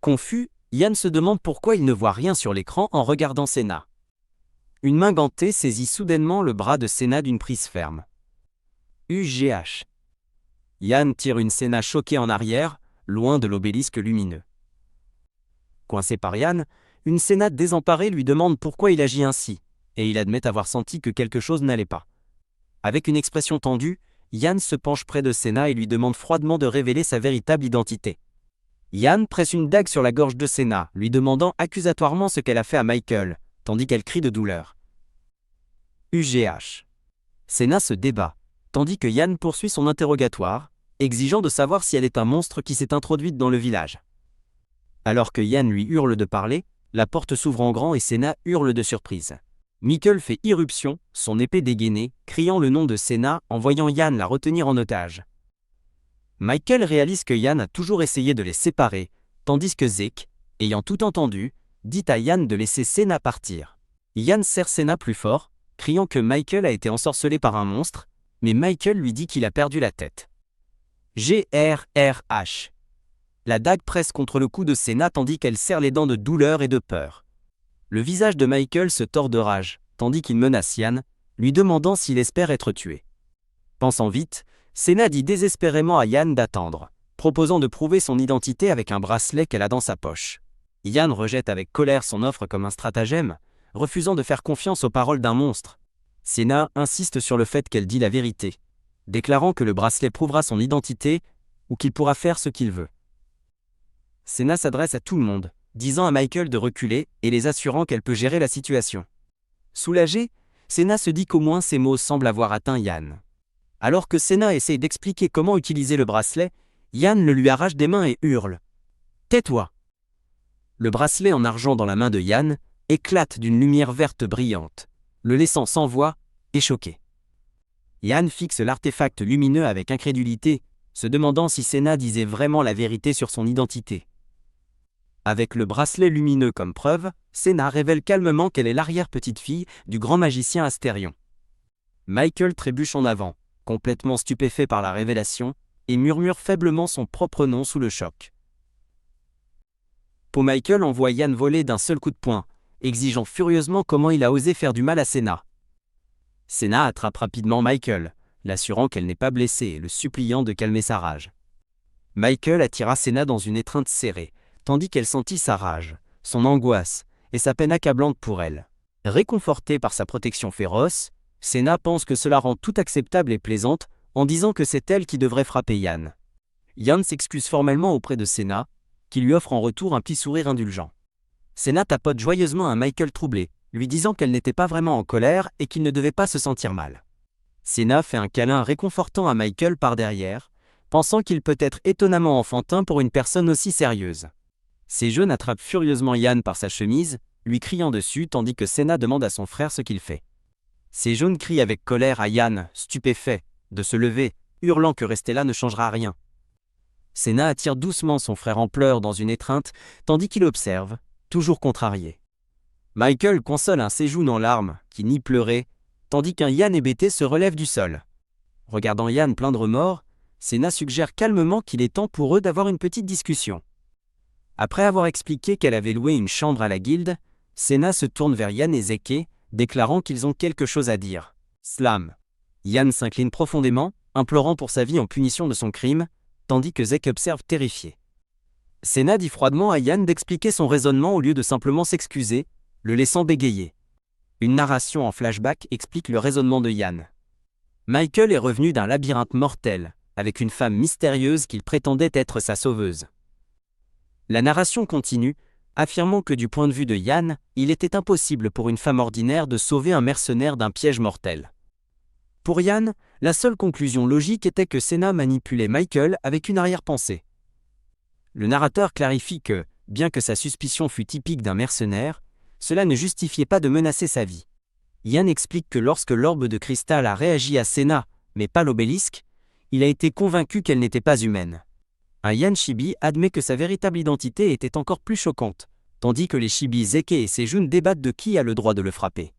Confus, Yan se demande pourquoi il ne voit rien sur l'écran en regardant Senna. Une main gantée saisit soudainement le bras de Senna d'une prise ferme. UGH. Yan tire une Senna choquée en arrière, loin de l'obélisque lumineux. Coincé par Yan, une Senna désemparée lui demande pourquoi il agit ainsi, et il admet avoir senti que quelque chose n'allait pas. Avec une expression tendue, Yan se penche près de Senna et lui demande froidement de révéler sa véritable identité. Yan presse une dague sur la gorge de Senna, lui demandant accusatoirement ce qu'elle a fait à Michael, tandis qu'elle crie de douleur. UGH. Senna se débat, tandis que Yan poursuit son interrogatoire, exigeant de savoir si elle est un monstre qui s'est introduite dans le village. Alors que Yan lui hurle de parler, la porte s'ouvre en grand et Senna hurle de surprise. Michael fait irruption, son épée dégainée, criant le nom de Senna en voyant Yan la retenir en otage. Michael réalise que Yan a toujours essayé de les séparer, tandis que Zeke, ayant tout entendu, dit à Yan de laisser Senna partir. Yan serre Senna plus fort, criant que Michael a été ensorcelé par un monstre, mais Michael lui dit qu'il a perdu la tête. GRRH. La dague presse contre le cou de Senna tandis qu'elle serre les dents de douleur et de peur. Le visage de Michael se tord de rage, tandis qu'il menace Yan, lui demandant s'il espère être tué. Pensant vite, Senna dit désespérément à Yan d'attendre, proposant de prouver son identité avec un bracelet qu'elle a dans sa poche. Yan rejette avec colère son offre comme un stratagème, refusant de faire confiance aux paroles d'un monstre. Senna insiste sur le fait qu'elle dit la vérité, déclarant que le bracelet prouvera son identité ou qu'il pourra faire ce qu'il veut. Senna s'adresse à tout le monde, disant à Michael de reculer et les assurant qu'elle peut gérer la situation. Soulagée, Senna se dit qu'au moins ces mots semblent avoir atteint Yan. Alors que Senna essaye d'expliquer comment utiliser le bracelet, Yan le lui arrache des mains et hurle « Tais-toi !» Le bracelet en argent dans la main de Yan éclate d'une lumière verte brillante, le laissant sans voix et choqué. Yan fixe l'artefact lumineux avec incrédulité, se demandant si Senna disait vraiment la vérité sur son identité. Avec le bracelet lumineux comme preuve, Senna révèle calmement qu'elle est l'arrière-petite-fille du grand magicien Astérion. Michael trébuche en avant, complètement stupéfait par la révélation, et murmure faiblement son propre nom sous le choc. Michael envoie Yan voler d'un seul coup de poing, exigeant furieusement comment il a osé faire du mal à Senna. Senna attrape rapidement Michael, l'assurant qu'elle n'est pas blessée et le suppliant de calmer sa rage. Michael attira Senna dans une étreinte serrée, tandis qu'elle sentit sa rage, son angoisse et sa peine accablante pour elle. Réconfortée par sa protection féroce, Senna pense que cela rend tout acceptable et plaisante en disant que c'est elle qui devrait frapper Yan. Yan s'excuse formellement auprès de Senna, qui lui offre en retour un petit sourire indulgent. Senna tapote joyeusement à Michael troublé, lui disant qu'elle n'était pas vraiment en colère et qu'il ne devait pas se sentir mal. Senna fait un câlin réconfortant à Michael par derrière, pensant qu'il peut être étonnamment enfantin pour une personne aussi sérieuse. Sejun attrape furieusement Yan par sa chemise, lui criant dessus tandis que Senna demande à son frère ce qu'il fait. Sejun crie avec colère à Yan, stupéfait, de se lever, hurlant que rester là ne changera rien. Senna attire doucement son frère en pleurs dans une étreinte, tandis qu'il observe, toujours contrarié. Michael console un Sejun en larmes, qui nie pleurer, tandis qu'un Yan hébété se relève du sol. Regardant Yan plein de remords, Sena suggère calmement qu'il est temps pour eux d'avoir une petite discussion. Après avoir expliqué qu'elle avait loué une chambre à la guilde, Sena se tourne vers Yan et Zeke, déclarant qu'ils ont quelque chose à dire. Slam. Yan s'incline profondément, implorant pour sa vie en punition de son crime, tandis que Zeke observe terrifié. Sena dit froidement à Yan d'expliquer son raisonnement au lieu de simplement s'excuser, le laissant bégayer. Une narration en flashback explique le raisonnement de Yan. Michael est revenu d'un labyrinthe mortel, avec une femme mystérieuse qu'il prétendait être sa sauveuse. La narration continue, affirmant que du point de vue de Yan, il était impossible pour une femme ordinaire de sauver un mercenaire d'un piège mortel. Pour Yan, la seule conclusion logique était que Sena manipulait Michael avec une arrière-pensée. Le narrateur clarifie que, bien que sa suspicion fût typique d'un mercenaire, cela ne justifiait pas de menacer sa vie. Yan explique que lorsque l'orbe de cristal a réagi à Sena, mais pas l'obélisque, il a été convaincu qu'elle n'était pas humaine. Un Yan Shibi admet que sa véritable identité était encore plus choquante, tandis que les Shibi Zeke et Sejun débattent de qui a le droit de le frapper.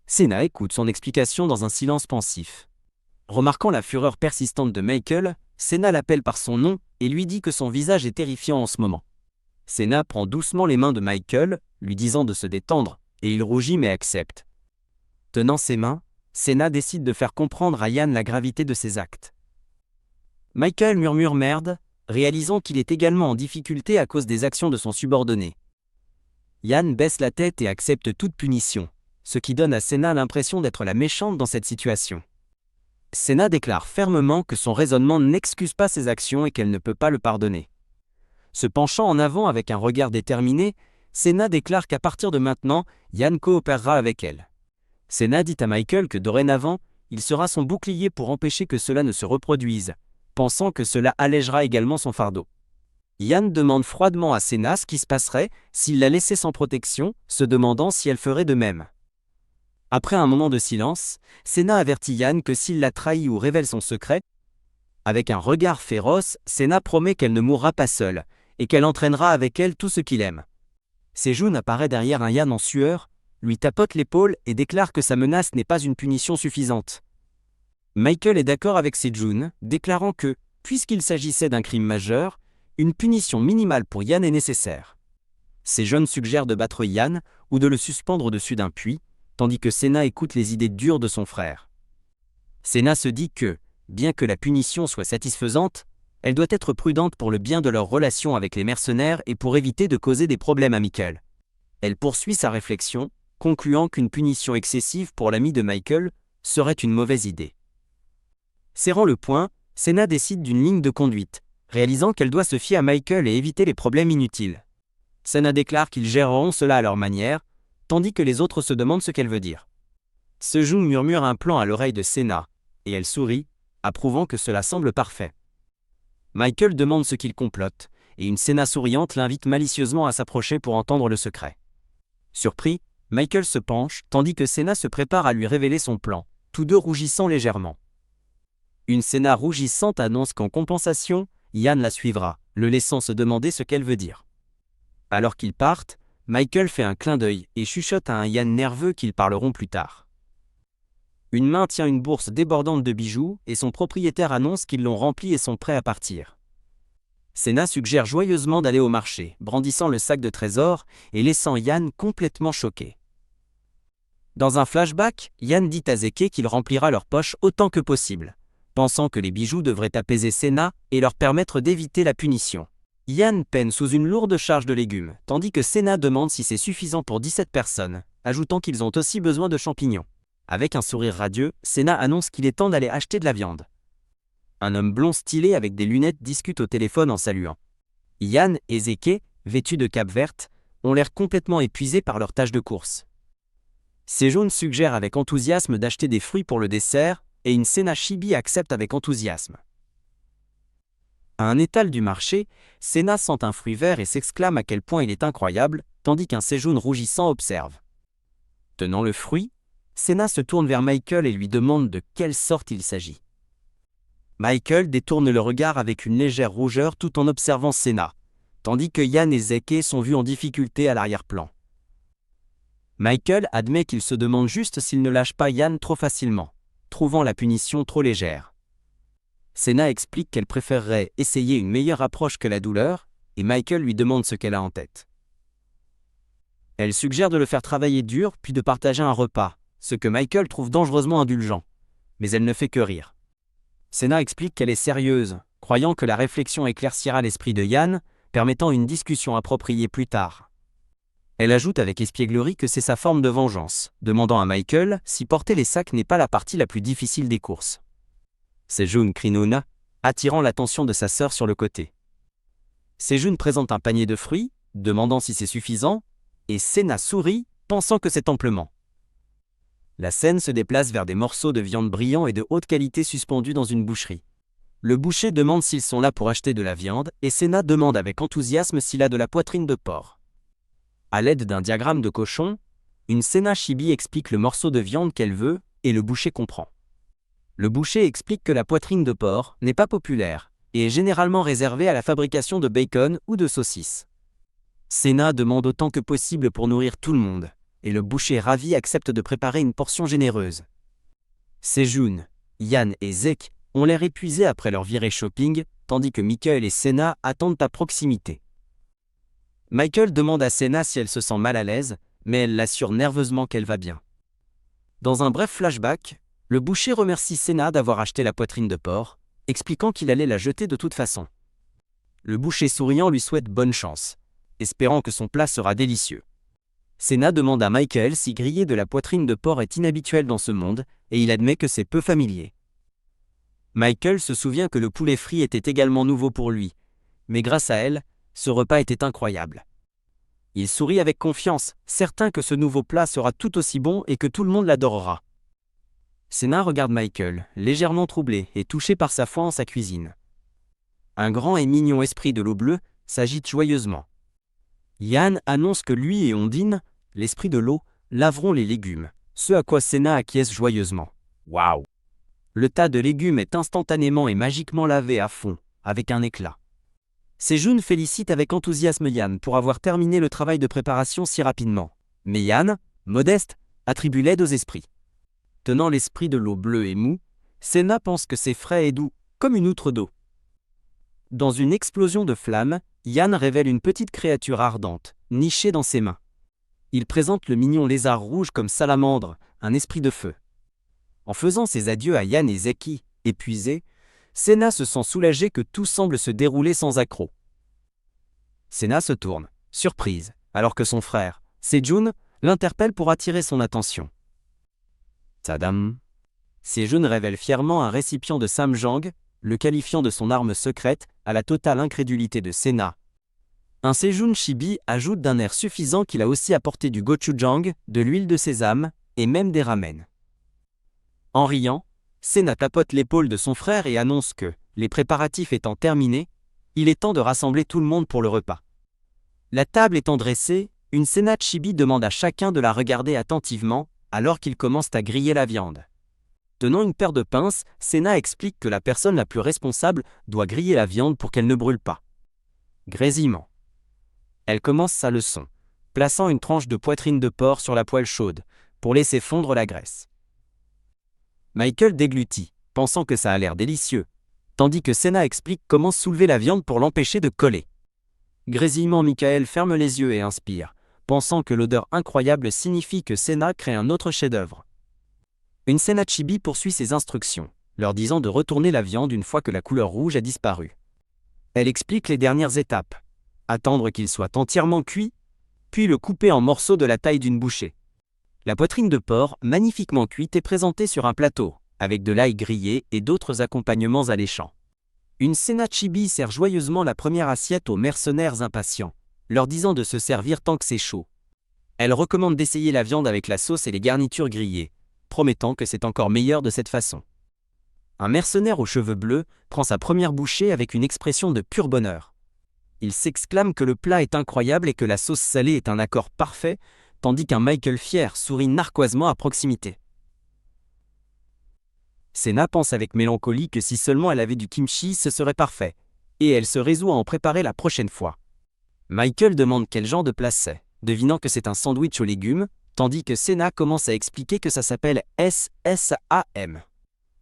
Sena écoute son explication dans un silence pensif. Remarquant la fureur persistante de Michael, Sena l'appelle par son nom et lui dit que son visage est terrifiant en ce moment. Sena prend doucement les mains de Michael, lui disant de se détendre, et il rougit mais accepte. Tenant ses mains, Sena décide de faire comprendre à Yan la gravité de ses actes. Michael murmure merde, réalisant qu'il est également en difficulté à cause des actions de son subordonné. Yan baisse la tête et accepte toute punition, ce qui donne à Sena l'impression d'être la méchante dans cette situation. Sena déclare fermement que son raisonnement n'excuse pas ses actions et qu'elle ne peut pas le pardonner. Se penchant en avant avec un regard déterminé, Sena déclare qu'à partir de maintenant, Yan coopérera avec elle. Sena dit à Michael que dorénavant, il sera son bouclier pour empêcher que cela ne se reproduise, pensant que cela allégera également son fardeau. Yan demande froidement à Sena ce qui se passerait s'il la laissait sans protection, se demandant si elle ferait de même. Après un moment de silence, Sena avertit Yan que s'il la trahit ou révèle son secret, avec un regard féroce, Sena promet qu'elle ne mourra pas seule, et qu'elle entraînera avec elle tout ce qu'il aime. Sejun apparaît derrière un Yan en sueur, lui tapote l'épaule et déclare que sa menace n'est pas une punition suffisante. Michael est d'accord avec Sejun, déclarant que, puisqu'il s'agissait d'un crime majeur, une punition minimale pour Yan est nécessaire. Sejun suggère de battre Yan ou de le suspendre au-dessus d'un puits, tandis que Sena écoute les idées dures de son frère. Sena se dit que, bien que la punition soit satisfaisante, elle doit être prudente pour le bien de leur relation avec les mercenaires et pour éviter de causer des problèmes à Michael. Elle poursuit sa réflexion, concluant qu'une punition excessive pour l'ami de Michael serait une mauvaise idée. Serrant le poing, Sena décide d'une ligne de conduite, réalisant qu'elle doit se fier à Michael et éviter les problèmes inutiles. Sena déclare qu'ils géreront cela à leur manière, tandis que les autres se demandent ce qu'elle veut dire. Sejun murmure un plan à l'oreille de Sena, et elle sourit, approuvant que cela semble parfait. Michael demande ce qu'il complote, et une Sena souriante l'invite malicieusement à s'approcher pour entendre le secret. Surpris, Michael se penche, tandis que Sena se prépare à lui révéler son plan, tous deux rougissant légèrement. Une Sena rougissante annonce qu'en compensation, Yan la suivra, le laissant se demander ce qu'elle veut dire. Alors qu'ils partent, Michael fait un clin d'œil et chuchote à un Yan nerveux qu'ils parleront plus tard. Une main tient une bourse débordante de bijoux et son propriétaire annonce qu'ils l'ont remplie et sont prêts à partir. Sena suggère joyeusement d'aller au marché, brandissant le sac de trésors et laissant Yan complètement choqué. Dans un flashback, Yan dit à Zeke qu'il remplira leurs poches autant que possible, pensant que les bijoux devraient apaiser Sena et leur permettre d'éviter la punition. Yan peine sous une lourde charge de légumes, tandis que Sena demande si c'est suffisant pour 17 personnes, ajoutant qu'ils ont aussi besoin de champignons. Avec un sourire radieux, Sena annonce qu'il est temps d'aller acheter de la viande. Un homme blond stylé avec des lunettes discute au téléphone en saluant. Yan et Zeke, vêtus de cape verte, ont l'air complètement épuisés par leur tâche de course. Sejun suggère avec enthousiasme d'acheter des fruits pour le dessert, et une Sena Shibi accepte avec enthousiasme. À un étal du marché, Sena sent un fruit vert et s'exclame à quel point il est incroyable, tandis qu'un Sejun rougissant observe. Tenant le fruit, Sena se tourne vers Michael et lui demande de quelle sorte il s'agit. Michael détourne le regard avec une légère rougeur tout en observant Sena, tandis que Yan et Zeke sont vus en difficulté à l'arrière-plan. Michael admet qu'il se demande juste s'il ne lâche pas Yan trop facilement, trouvant la punition trop légère. Sena explique qu'elle préférerait essayer une meilleure approche que la douleur, et Michael lui demande ce qu'elle a en tête. Elle suggère de le faire travailler dur puis de partager un repas, ce que Michael trouve dangereusement indulgent. Mais elle ne fait que rire. Sena explique qu'elle est sérieuse, croyant que la réflexion éclaircira l'esprit de Yan, permettant une discussion appropriée plus tard. Elle ajoute avec espièglerie que c'est sa forme de vengeance, demandant à Michael si porter les sacs n'est pas la partie la plus difficile des courses. Sejun crie Nona, attirant l'attention de sa sœur sur le côté. Sejun présente un panier de fruits, demandant si c'est suffisant, et Sena sourit, pensant que c'est amplement. La scène se déplace vers des morceaux de viande brillants et de haute qualité suspendus dans une boucherie. Le boucher demande s'ils sont là pour acheter de la viande, et Sena demande avec enthousiasme s'il a de la poitrine de porc. À l'aide d'un diagramme de cochon, une Sena Chibi explique le morceau de viande qu'elle veut, et le boucher comprend. Le boucher explique que la poitrine de porc n'est pas populaire, et est généralement réservée à la fabrication de bacon ou de saucisses. Sena demande autant que possible pour nourrir tout le monde, et le boucher ravi accepte de préparer une portion généreuse. Sejun, Yan et Zek ont l'air épuisés après leur virée shopping, tandis que Michael et Sena attendent à proximité. Michael demande à Sena si elle se sent mal à l'aise, mais elle l'assure nerveusement qu'elle va bien. Dans un bref flashback, le boucher remercie Sena d'avoir acheté la poitrine de porc, expliquant qu'il allait la jeter de toute façon. Le boucher souriant lui souhaite bonne chance, espérant que son plat sera délicieux. Sena demande à Michael si griller de la poitrine de porc est inhabituel dans ce monde, et il admet que c'est peu familier. Michael se souvient que le poulet frit était également nouveau pour lui, mais grâce à elle, ce repas était incroyable. Il sourit avec confiance, certain que ce nouveau plat sera tout aussi bon et que tout le monde l'adorera. Sena regarde Michael, légèrement troublé et touché par sa foi en sa cuisine. Un grand et mignon esprit de l'eau bleue s'agite joyeusement. Yan annonce que lui et Ondine, l'esprit de l'eau, laveront les légumes, ce à quoi Sena acquiesce joyeusement. Waouh! Le tas de légumes est instantanément et magiquement lavé à fond, avec un éclat. Sejun félicite avec enthousiasme Yan pour avoir terminé le travail de préparation si rapidement. Mais Yan, modeste, attribue l'aide aux esprits. Tenant l'esprit de l'eau bleue et mou, Sena pense que c'est frais et doux, comme une outre d'eau. Dans une explosion de flammes, Yan révèle une petite créature ardente, nichée dans ses mains. Il présente le mignon lézard rouge comme salamandre, un esprit de feu. En faisant ses adieux à Yan et Zeki, épuisés, Sena se sent soulagé que tout semble se dérouler sans accroc. Sena se tourne, surprise, alors que son frère, Sejun, l'interpelle pour attirer son attention. Tadam! Sejun révèle fièrement un récipient de samjang, le qualifiant de son arme secrète, à la totale incrédulité de Sena. Un Sejun Chibi ajoute d'un air suffisant qu'il a aussi apporté du gochujang, de l'huile de sésame, et même des ramen. En riant, Sena tapote l'épaule de son frère et annonce que, les préparatifs étant terminés, il est temps de rassembler tout le monde pour le repas. La table étant dressée, une Sena Chibi demande à chacun de la regarder attentivement, alors qu'ils commencent à griller la viande. Tenant une paire de pinces, Sena explique que la personne la plus responsable doit griller la viande pour qu'elle ne brûle pas. Grésillement. Elle commence sa leçon, plaçant une tranche de poitrine de porc sur la poêle chaude, pour laisser fondre la graisse. Michael déglutit, pensant que ça a l'air délicieux, tandis que Sena explique comment soulever la viande pour l'empêcher de coller. Grésillement, Michael ferme les yeux et inspire, pensant que l'odeur incroyable signifie que Sena crée un autre chef-d'œuvre. Une Sena Chibi poursuit ses instructions, leur disant de retourner la viande une fois que la couleur rouge a disparu. Elle explique les dernières étapes. Attendre qu'il soit entièrement cuit, puis le couper en morceaux de la taille d'une bouchée. La poitrine de porc, magnifiquement cuite, est présentée sur un plateau, avec de l'ail grillé et d'autres accompagnements alléchants. Une Sena Chibi sert joyeusement la première assiette aux mercenaires impatients, leur disant de se servir tant que c'est chaud. Elle recommande d'essayer la viande avec la sauce et les garnitures grillées, promettant que c'est encore meilleur de cette façon. Un mercenaire aux cheveux bleus prend sa première bouchée avec une expression de pur bonheur. Il s'exclame que le plat est incroyable et que la sauce salée est un accord parfait, tandis qu'un Michael fier sourit narquoisement à proximité. Sena pense avec mélancolie que si seulement elle avait du kimchi, ce serait parfait, et elle se résout à en préparer la prochaine fois. Michael demande quel genre de plat c'est, devinant que c'est un sandwich aux légumes, tandis que Senna commence à expliquer que ça s'appelle SSAM.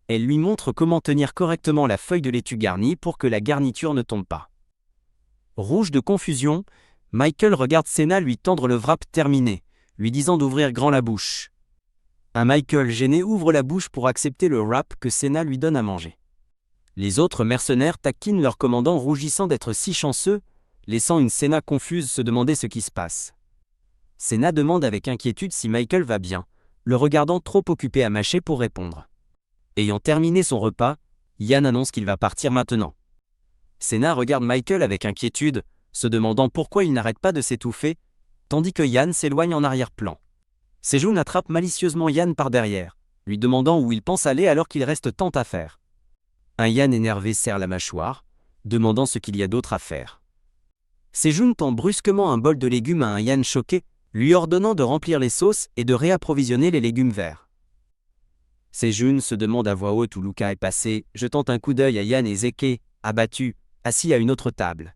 Elle lui montre comment tenir correctement la feuille de laitue garnie pour que la garniture ne tombe pas. Rouge de confusion, Michael regarde Senna lui tendre le wrap terminé, lui disant d'ouvrir grand la bouche. Un Michael gêné ouvre la bouche pour accepter le wrap que Senna lui donne à manger. Les autres mercenaires taquinent leur commandant rougissant d'être si chanceux, laissant une Senna confuse se demander ce qui se passe. Senna demande avec inquiétude si Michael va bien, le regardant trop occupé à mâcher pour répondre. Ayant terminé son repas, Ian annonce qu'il va partir maintenant. Senna regarde Michael avec inquiétude, se demandant pourquoi il n'arrête pas de s'étouffer, tandis que Ian s'éloigne en arrière-plan. Sejun attrape malicieusement Ian par derrière, lui demandant où il pense aller alors qu'il reste tant à faire. Un Ian énervé serre la mâchoire, demandant ce qu'il y a d'autre à faire. Sejun tend brusquement un bol de légumes à un Ian choqué, lui ordonnant de remplir les sauces et de réapprovisionner les légumes verts. Sejun se demande à voix haute où Luca est passé, jetant un coup d'œil à Ian et Zeke, abattus, assis à une autre table.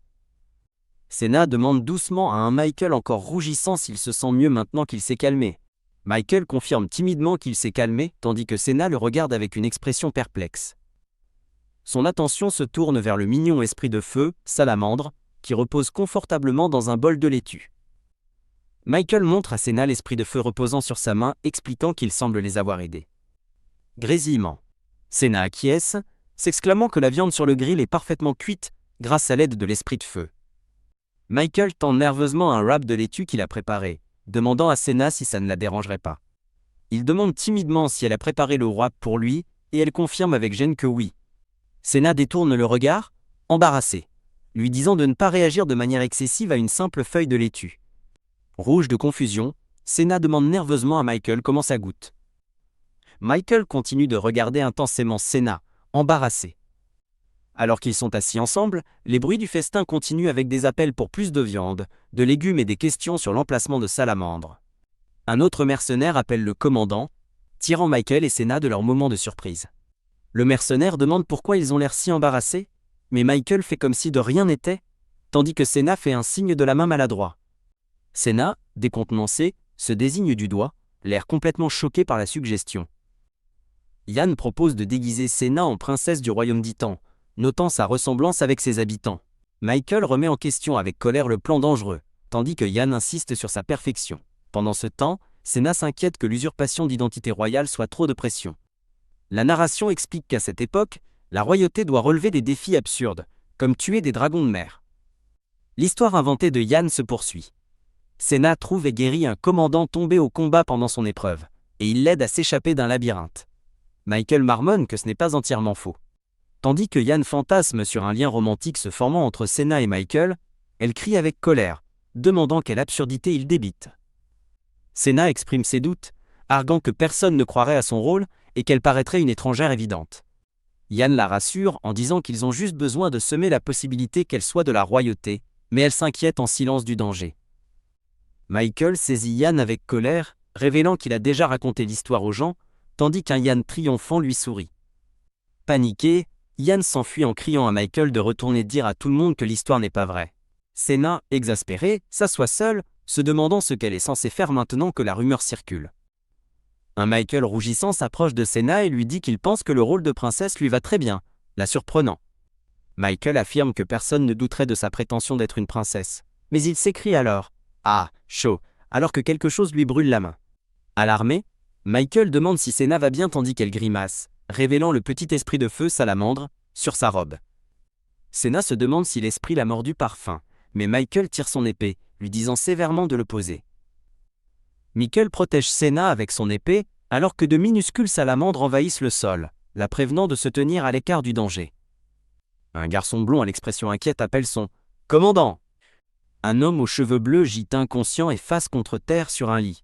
Senna demande doucement à un Michael encore rougissant s'il se sent mieux maintenant qu'il s'est calmé. Michael confirme timidement qu'il s'est calmé, tandis que Senna le regarde avec une expression perplexe. Son attention se tourne vers le mignon esprit de feu, Salamandre, qui repose confortablement dans un bol de laitue. Michael montre à Senna l'esprit de feu reposant sur sa main, expliquant qu'il semble les avoir aidés. Grésillement. Senna acquiesce, s'exclamant que la viande sur le grill est parfaitement cuite grâce à l'aide de l'esprit de feu. Michael tend nerveusement un wrap de laitue qu'il a préparé, demandant à Senna si ça ne la dérangerait pas. Il demande timidement si elle a préparé le wrap pour lui, et elle confirme avec gêne que oui. Senna détourne le regard, embarrassé, lui disant de ne pas réagir de manière excessive à une simple feuille de laitue. Rouge de confusion, Senna demande nerveusement à Michael comment ça goûte. Michael continue de regarder intensément Senna, embarrassé. Alors qu'ils sont assis ensemble, les bruits du festin continuent avec des appels pour plus de viande, de légumes et des questions sur l'emplacement de Salamandre. Un autre mercenaire appelle le commandant, tirant Michael et Senna de leur moment de surprise. Le mercenaire demande pourquoi ils ont l'air si embarrassés, mais Michael fait comme si de rien n'était, tandis que Senna fait un signe de la main maladroit. Senna, décontenancé, se désigne du doigt, l'air complètement choqué par la suggestion. Ian propose de déguiser Senna en princesse du royaume d'Itan, notant sa ressemblance avec ses habitants. Michael remet en question avec colère le plan dangereux, tandis que Ian insiste sur sa perfection. Pendant ce temps, Senna s'inquiète que l'usurpation d'identité royale soit trop de pression. La narration explique qu'à cette époque, la royauté doit relever des défis absurdes, comme tuer des dragons de mer. L'histoire inventée de Ian se poursuit. Senna trouve et guérit un commandant tombé au combat pendant son épreuve, et il l'aide à s'échapper d'un labyrinthe. Michael marmonne que ce n'est pas entièrement faux. Tandis que Ian fantasme sur un lien romantique se formant entre Senna et Michael, elle crie avec colère, demandant quelle absurdité il débite. Senna exprime ses doutes, arguant que personne ne croirait à son rôle et qu'elle paraîtrait une étrangère évidente. Ian la rassure en disant qu'ils ont juste besoin de semer la possibilité qu'elle soit de la royauté, mais elle s'inquiète en silence du danger. Michael saisit Ian avec colère, révélant qu'il a déjà raconté l'histoire aux gens, tandis qu'un Ian triomphant lui sourit. Paniqué, Ian s'enfuit en criant à Michael de retourner dire à tout le monde que l'histoire n'est pas vraie. Senna, exaspérée, s'assoit seule, se demandant ce qu'elle est censée faire maintenant que la rumeur circule. Un Michael rougissant s'approche de Senna et lui dit qu'il pense que le rôle de princesse lui va très bien, la surprenant. Michael affirme que personne ne douterait de sa prétention d'être une princesse, mais il s'écrie alors « Ah, chaud !» alors que quelque chose lui brûle la main. Alarmé, Michael demande si Senna va bien tandis qu'elle grimace, révélant le petit esprit de feu Salamandre sur sa robe. Senna se demande si l'esprit l'a mordu par faim, mais Michael tire son épée, lui disant sévèrement de le poser. Michael protège Senna avec son épée, alors que de minuscules salamandres envahissent le sol, la prévenant de se tenir à l'écart du danger. Un garçon blond à l'expression inquiète appelle son « commandant ». Un homme aux cheveux bleus gît inconscient et face contre terre sur un lit.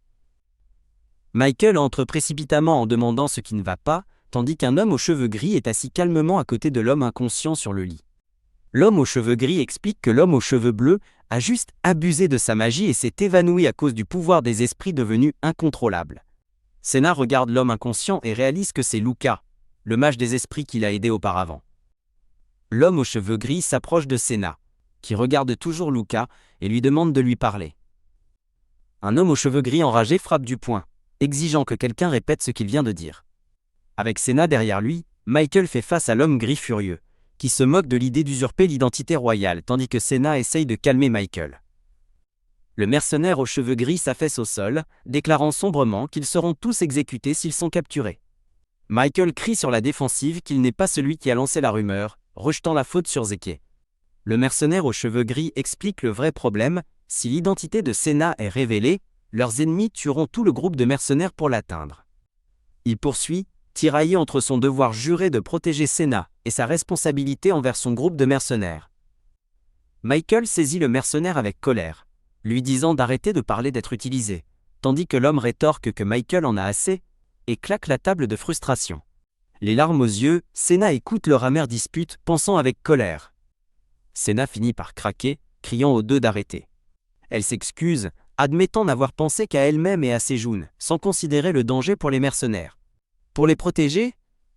Michael entre précipitamment en demandant ce qui ne va pas, tandis qu'un homme aux cheveux gris est assis calmement à côté de l'homme inconscient sur le lit. L'homme aux cheveux gris explique que l'homme aux cheveux bleus a juste abusé de sa magie et s'est évanoui à cause du pouvoir des esprits devenus incontrôlables. Senna regarde l'homme inconscient et réalise que c'est Luca, le mage des esprits qui l'a aidé auparavant. L'homme aux cheveux gris s'approche de Senna, qui regarde toujours Luca et lui demande de lui parler. Un homme aux cheveux gris enragé frappe du poing, exigeant que quelqu'un répète ce qu'il vient de dire. Avec Senna derrière lui, Michael fait face à l'homme gris furieux, qui se moque de l'idée d'usurper l'identité royale tandis que Senna essaye de calmer Michael. Le mercenaire aux cheveux gris s'affaisse au sol, déclarant sombrement qu'ils seront tous exécutés s'ils sont capturés. Michael crie sur la défensive qu'il n'est pas celui qui a lancé la rumeur, rejetant la faute sur Zeke. Le mercenaire aux cheveux gris explique le vrai problème: si l'identité de Senna est révélée, leurs ennemis tueront tout le groupe de mercenaires pour l'atteindre. Il poursuit, tiraillé entre son devoir juré de protéger Senna et sa responsabilité envers son groupe de mercenaires. Michael saisit le mercenaire avec colère, lui disant d'arrêter de parler d'être utilisé, tandis que l'homme rétorque que Michael en a assez, et claque la table de frustration. Les larmes aux yeux, Senna écoute leur amère dispute, pensant avec colère. Senna finit par craquer, criant aux deux d'arrêter. Elle s'excuse, admettant n'avoir pensé qu'à elle-même et à ses jounes, sans considérer le danger pour les mercenaires. Pour les protéger,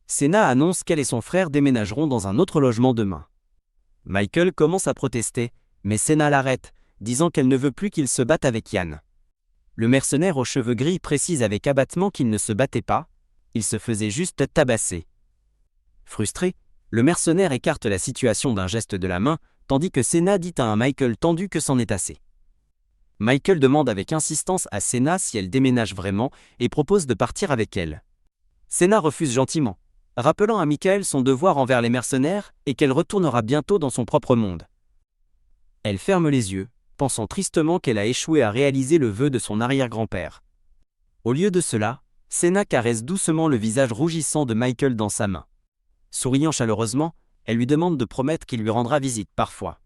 Senna annonce qu'elle et son frère déménageront dans un autre logement demain. Michael commence à protester, mais Senna l'arrête, disant qu'elle ne veut plus qu'il se batte avec Yann. Le mercenaire aux cheveux gris précise avec abattement qu'il ne se battait pas, il se faisait juste tabasser. Frustré, le mercenaire écarte la situation d'un geste de la main, tandis que Senna dit à un Michael tendu que c'en est assez. Michael demande avec insistance à Senna si elle déménage vraiment et propose de partir avec elle. Senna refuse gentiment, rappelant à Michael son devoir envers les mercenaires et qu'elle retournera bientôt dans son propre monde. Elle ferme les yeux, pensant tristement qu'elle a échoué à réaliser le vœu de son arrière-grand-père. Au lieu de cela, Senna caresse doucement le visage rougissant de Michael dans sa main. Souriant chaleureusement, elle lui demande de promettre qu'il lui rendra visite parfois.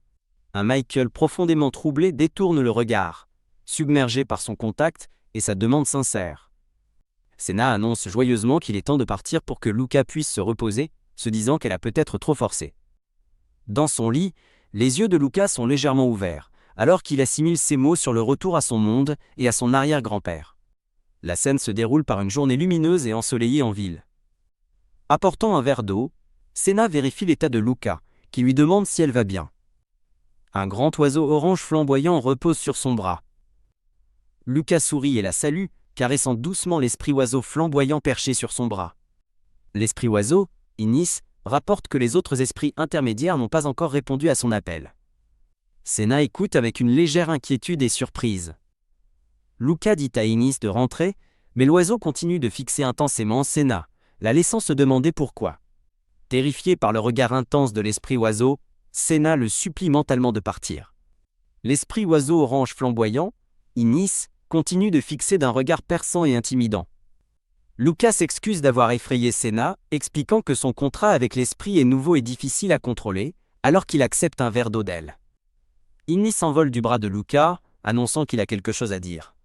Un Michael profondément troublé détourne le regard, submergé par son contact et sa demande sincère. Senna annonce joyeusement qu'il est temps de partir pour que Luca puisse se reposer, se disant qu'elle a peut-être trop forcé. Dans son lit, les yeux de Luca sont légèrement ouverts, alors qu'il assimile ses mots sur le retour à son monde et à son arrière-grand-père. La scène se déroule par une journée lumineuse et ensoleillée en ville. Apportant un verre d'eau, Senna vérifie l'état de Luca, qui lui demande si elle va bien. Un grand oiseau orange flamboyant repose sur son bras. Luca sourit et la salue, caressant doucement l'esprit oiseau flamboyant perché sur son bras. L'esprit oiseau, Inis, rapporte que les autres esprits intermédiaires n'ont pas encore répondu à son appel. Senna écoute avec une légère inquiétude et surprise. Luca dit à Inis de rentrer, mais l'oiseau continue de fixer intensément Senna, la laissant se demander pourquoi. Terrifié par le regard intense de l'esprit oiseau, Senna le supplie mentalement de partir. L'esprit oiseau orange flamboyant, Inis, continue de fixer d'un regard perçant et intimidant. Luca s'excuse d'avoir effrayé Senna, expliquant que son contrat avec l'esprit est nouveau et difficile à contrôler, alors qu'il accepte un verre d'eau d'elle. Inis s'envole du bras de Luca, annonçant qu'il a quelque chose à dire.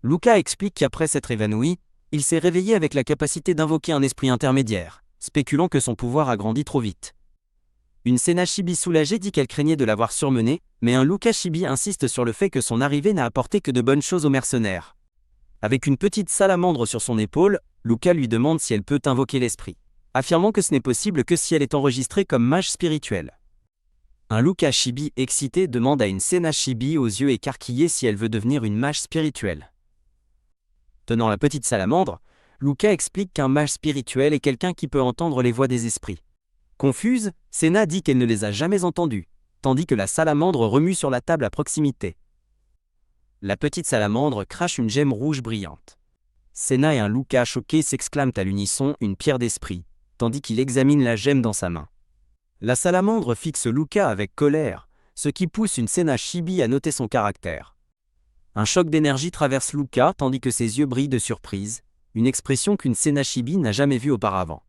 Luca explique qu'après s'être évanoui, il s'est réveillé avec la capacité d'invoquer un esprit intermédiaire, spéculant que son pouvoir a grandi trop vite. Une Senna Chibi soulagée dit qu'elle craignait de l'avoir surmené, mais un Luca Chibi insiste sur le fait que son arrivée n'a apporté que de bonnes choses aux mercenaires. Avec une petite salamandre sur son épaule, Luca lui demande si elle peut invoquer l'esprit, affirmant que ce n'est possible que si elle est enregistrée comme mage spirituel. Un Luca Chibi excité demande à une Senna Chibi aux yeux écarquillés si elle veut devenir une mage spirituelle. Tenant la petite salamandre, Luca explique qu'un mage spirituel est quelqu'un qui peut entendre les voix des esprits. Confuse, Senna dit qu'elle ne les a jamais entendus, tandis que la salamandre remue sur la table à proximité. La petite salamandre crache une gemme rouge brillante. Senna et un Luca choqué s'exclament à l'unisson une pierre d'esprit, tandis qu'il examine la gemme dans sa main. La salamandre fixe Luca avec colère, ce qui pousse une Senna Chibi à noter son caractère. Un choc d'énergie traverse Luca tandis que ses yeux brillent de surprise, une expression qu'une Senna Chibi n'a jamais vue auparavant.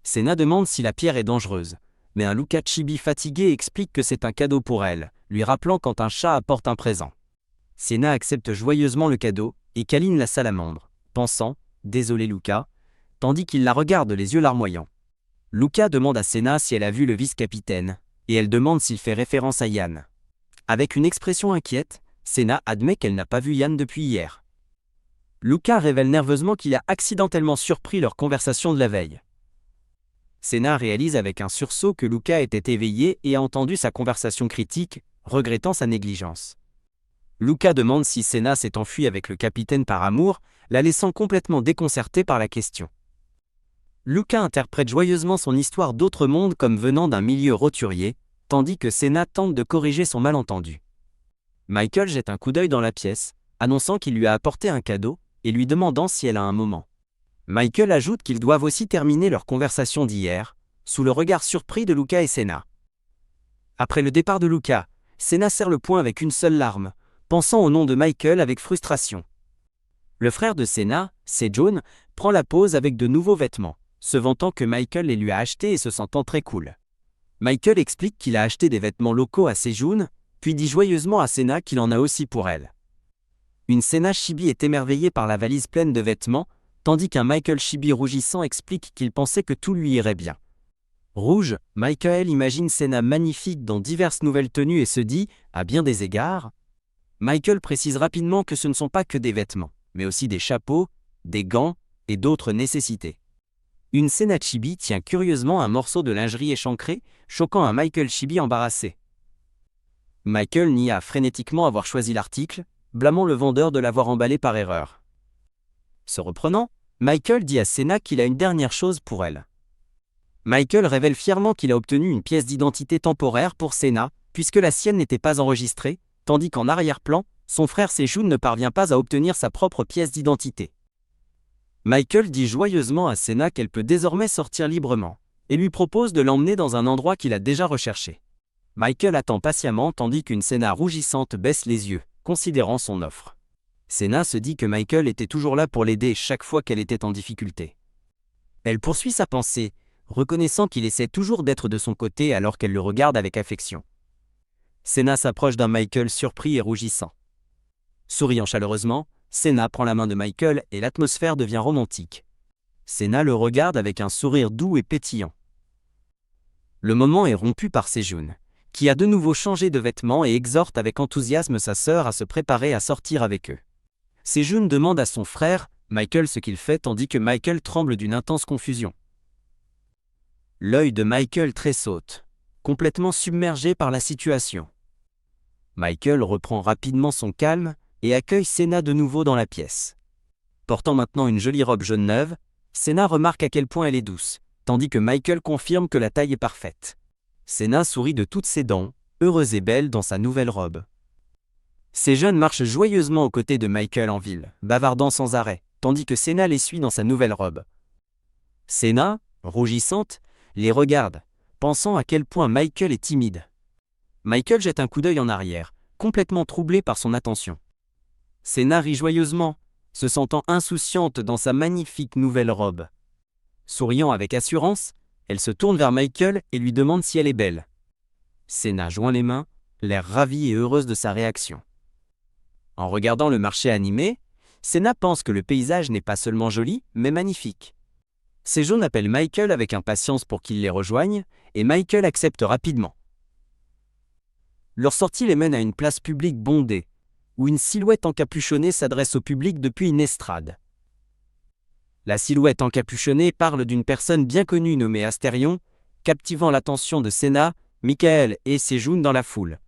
Senna demande si la pierre est dangereuse, mais un Luca Chibi fatigué explique que c'est un cadeau pour elle, lui rappelant quand un chat apporte un présent. Senna accepte joyeusement le cadeau et câline la salamandre, pensant « Désolé Luca », tandis qu'il la regarde les yeux larmoyants. Luca demande à Senna si elle a vu le vice-capitaine, et elle demande s'il fait référence à Yann. Avec une expression inquiète, Senna admet qu'elle n'a pas vu Yann depuis hier. Luca révèle nerveusement qu'il a accidentellement surpris leur conversation de la veille. Senna réalise avec un sursaut que Luca était éveillé et a entendu sa conversation critique, regrettant sa négligence. Luca demande si Senna s'est enfui avec le capitaine par amour, la laissant complètement déconcertée par la question. Luca interprète joyeusement son histoire d'autre monde comme venant d'un milieu roturier, tandis que Senna tente de corriger son malentendu. Michael jette un coup d'œil dans la pièce, annonçant qu'il lui a apporté un cadeau, et lui demandant si elle a un moment. Michael ajoute qu'ils doivent aussi terminer leur conversation d'hier, sous le regard surpris de Luca et Senna. Après le départ de Luca, Senna serre le poing avec une seule larme, pensant au nom de Michael avec frustration. Le frère de Senna, Sejun, prend la pose avec de nouveaux vêtements, se vantant que Michael les lui a achetés et se sentant très cool. Michael explique qu'il a acheté des vêtements locaux à Sejun, puis dit joyeusement à Senna qu'il en a aussi pour elle. Une Senna Chibi est émerveillée par la valise pleine de vêtements, tandis qu'un Michael Chibi rougissant explique qu'il pensait que tout lui irait bien. Rouge, Michael imagine Senna magnifique dans diverses nouvelles tenues et se dit, à bien des égards, Michael précise rapidement que ce ne sont pas que des vêtements, mais aussi des chapeaux, des gants et d'autres nécessités. Une Senna Chibi tient curieusement un morceau de lingerie échancré, choquant un Michael Chibi embarrassé. Michael nia frénétiquement avoir choisi l'article, blâmant le vendeur de l'avoir emballé par erreur. Se reprenant, Michael dit à Senna qu'il a une dernière chose pour elle. Michael révèle fièrement qu'il a obtenu une pièce d'identité temporaire pour Senna, puisque la sienne n'était pas enregistrée, tandis qu'en arrière-plan, son frère Sejun ne parvient pas à obtenir sa propre pièce d'identité. Michael dit joyeusement à Senna qu'elle peut désormais sortir librement, et lui propose de l'emmener dans un endroit qu'il a déjà recherché. Michael attend patiemment tandis qu'une Senna rougissante baisse les yeux, considérant son offre. Senna se dit que Michael était toujours là pour l'aider chaque fois qu'elle était en difficulté. Elle poursuit sa pensée, reconnaissant qu'il essaie toujours d'être de son côté alors qu'elle le regarde avec affection. Senna s'approche d'un Michael surpris et rougissant. Souriant chaleureusement, Senna prend la main de Michael et l'atmosphère devient romantique. Senna le regarde avec un sourire doux et pétillant. Le moment est rompu par Sejun, qui a de nouveau changé de vêtements et exhorte avec enthousiasme sa sœur à se préparer à sortir avec eux. Sejun demande à son frère, Michael, ce qu'il fait tandis que Michael tremble d'une intense confusion. L'œil de Michael tressaute, complètement submergé par la situation. Michael reprend rapidement son calme et accueille Senna de nouveau dans la pièce. Portant maintenant une jolie robe jaune neuve, Senna remarque à quel point elle est douce, tandis que Michael confirme que la taille est parfaite. Senna sourit de toutes ses dents, heureuse et belle dans sa nouvelle robe. Ces jeunes marchent joyeusement aux côtés de Michael en ville, bavardant sans arrêt, tandis que Senna les suit dans sa nouvelle robe. Senna, rougissante, les regarde, pensant à quel point Michael est timide. Michael jette un coup d'œil en arrière, complètement troublé par son attention. Senna rit joyeusement, se sentant insouciante dans sa magnifique nouvelle robe. Souriant avec assurance, elle se tourne vers Michael et lui demande si elle est belle. Senna joint les mains, l'air ravie et heureuse de sa réaction. En regardant le marché animé, Senna pense que le paysage n'est pas seulement joli, mais magnifique. Sejun appelle Michael avec impatience pour qu'il les rejoigne, et Michael accepte rapidement. Leur sortie les mène à une place publique bondée, où une silhouette encapuchonnée s'adresse au public depuis une estrade. La silhouette encapuchonnée parle d'une personne bien connue nommée Astérion, captivant l'attention de Senna, Michael et Sejun dans la foule.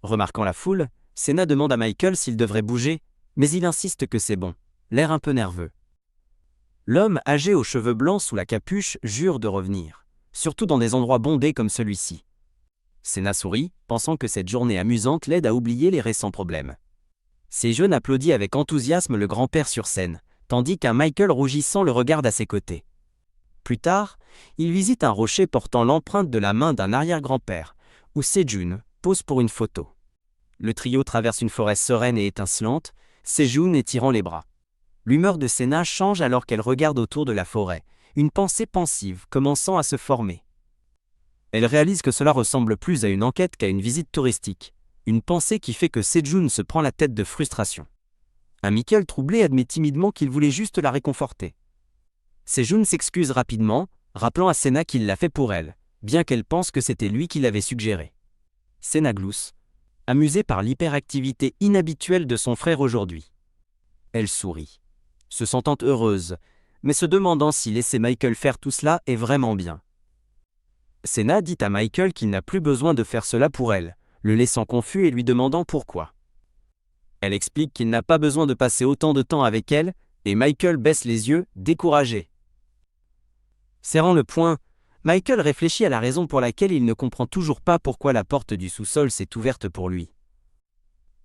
Remarquant la foule, Senna demande à Michael s'il devrait bouger, mais il insiste que c'est bon, l'air un peu nerveux. L'homme âgé aux cheveux blancs sous la capuche jure de revenir, surtout dans des endroits bondés comme celui-ci. Senna sourit, pensant que cette journée amusante l'aide à oublier les récents problèmes. Sejun applaudit avec enthousiasme le grand-père sur scène, tandis qu'un Michael rougissant le regarde à ses côtés. Plus tard, il visite un rocher portant l'empreinte de la main d'un arrière-grand-père, où Sejun pose pour une photo. Le trio traverse une forêt sereine et étincelante, Sejun étirant les bras. L'humeur de Senna change alors qu'elle regarde autour de la forêt, une pensée pensive commençant à se former. Elle réalise que cela ressemble plus à une enquête qu'à une visite touristique, une pensée qui fait que Sejun se prend la tête de frustration. Un Michael troublé admet timidement qu'il voulait juste la réconforter. Sejun s'excuse rapidement, rappelant à Senna qu'il l'a fait pour elle, bien qu'elle pense que c'était lui qui l'avait suggéré. Senna glousse, amusée par l'hyperactivité inhabituelle de son frère aujourd'hui. Elle sourit, se sentant heureuse, mais se demandant si laisser Michael faire tout cela est vraiment bien. Senna dit à Michael qu'il n'a plus besoin de faire cela pour elle, le laissant confus et lui demandant pourquoi. Elle explique qu'il n'a pas besoin de passer autant de temps avec elle, et Michael baisse les yeux, découragé. Serrant le poing, Michael réfléchit à la raison pour laquelle il ne comprend toujours pas pourquoi la porte du sous-sol s'est ouverte pour lui.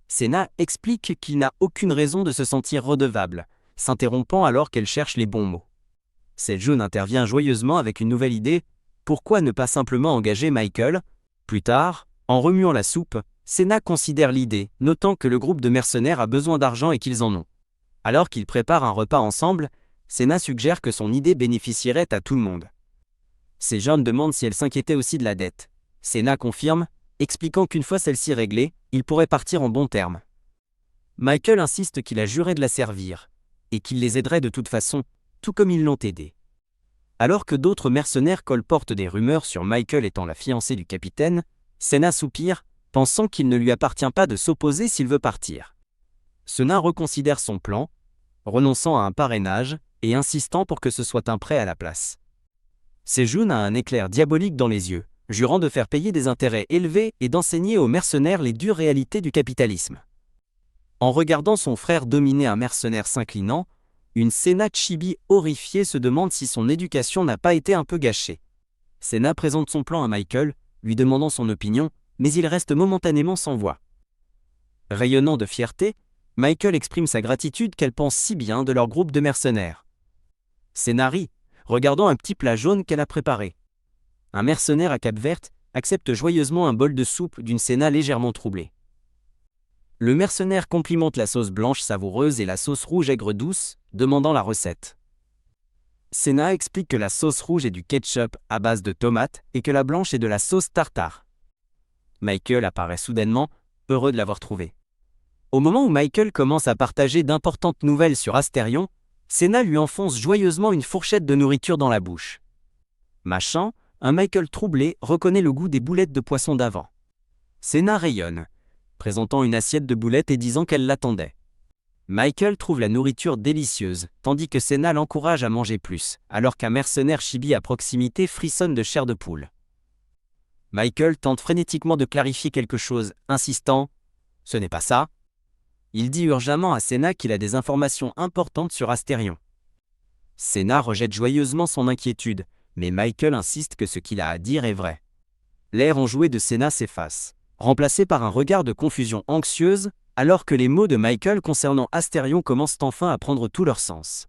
Sena explique qu'il n'a aucune raison de se sentir redevable, s'interrompant alors qu'elle cherche les bons mots. Sejun intervient joyeusement avec une nouvelle idée, pourquoi ne pas simplement engager Michael? Plus tard, en remuant la soupe, Sena considère l'idée, notant que le groupe de mercenaires a besoin d'argent et qu'ils en ont. Alors qu'ils préparent un repas ensemble, Sena suggère que son idée bénéficierait à tout le monde. Sejun demande si elle s'inquiétait aussi de la dette. Sena confirme, expliquant qu'une fois celle-ci réglée, il pourrait partir en bons termes. Michael insiste qu'il a juré de la servir, et qu'il les aiderait de toute façon, tout comme ils l'ont aidé. Alors que d'autres mercenaires colportent des rumeurs sur Michael étant la fiancée du capitaine, Sena soupire, pensant qu'il ne lui appartient pas de s'opposer s'il veut partir. Sena reconsidère son plan, renonçant à un parrainage et insistant pour que ce soit un prêt à la place. Sejun a un éclair diabolique dans les yeux, jurant de faire payer des intérêts élevés et d'enseigner aux mercenaires les dures réalités du capitalisme. En regardant son frère dominer un mercenaire s'inclinant, une Sena Chibi horrifiée se demande si son éducation n'a pas été un peu gâchée. Sena présente son plan à Michael, lui demandant son opinion, mais il reste momentanément sans voix. Rayonnant de fierté, Michael exprime sa gratitude qu'elle pense si bien de leur groupe de mercenaires. Sena rit, regardant un petit plat jaune qu'elle a préparé. Un mercenaire à cape verte accepte joyeusement un bol de soupe d'une Sena légèrement troublée. Le mercenaire complimente la sauce blanche savoureuse et la sauce rouge aigre douce, demandant la recette. Sena explique que la sauce rouge est du ketchup à base de tomates et que la blanche est de la sauce tartare. Michael apparaît soudainement, heureux de l'avoir trouvé. Au moment où Michael commence à partager d'importantes nouvelles sur Astérion, Sena lui enfonce joyeusement une fourchette de nourriture dans la bouche. Mâchant, un Michael troublé reconnaît le goût des boulettes de poisson d'avant. Sena rayonne, présentant une assiette de boulettes et disant qu'elle l'attendait. Michael trouve la nourriture délicieuse, tandis que Sena l'encourage à manger plus, alors qu'un mercenaire chibi à proximité frissonne de chair de poule. Michael tente frénétiquement de clarifier quelque chose, insistant « Ce n'est pas ça ». Il dit urgemment à Sena qu'il a des informations importantes sur Astérion. Sena rejette joyeusement son inquiétude, mais Michael insiste que ce qu'il a à dire est vrai. L'air enjoué de Sena s'efface, remplacé par un regard de confusion anxieuse, alors que les mots de Michael concernant Astérion commencent enfin à prendre tout leur sens.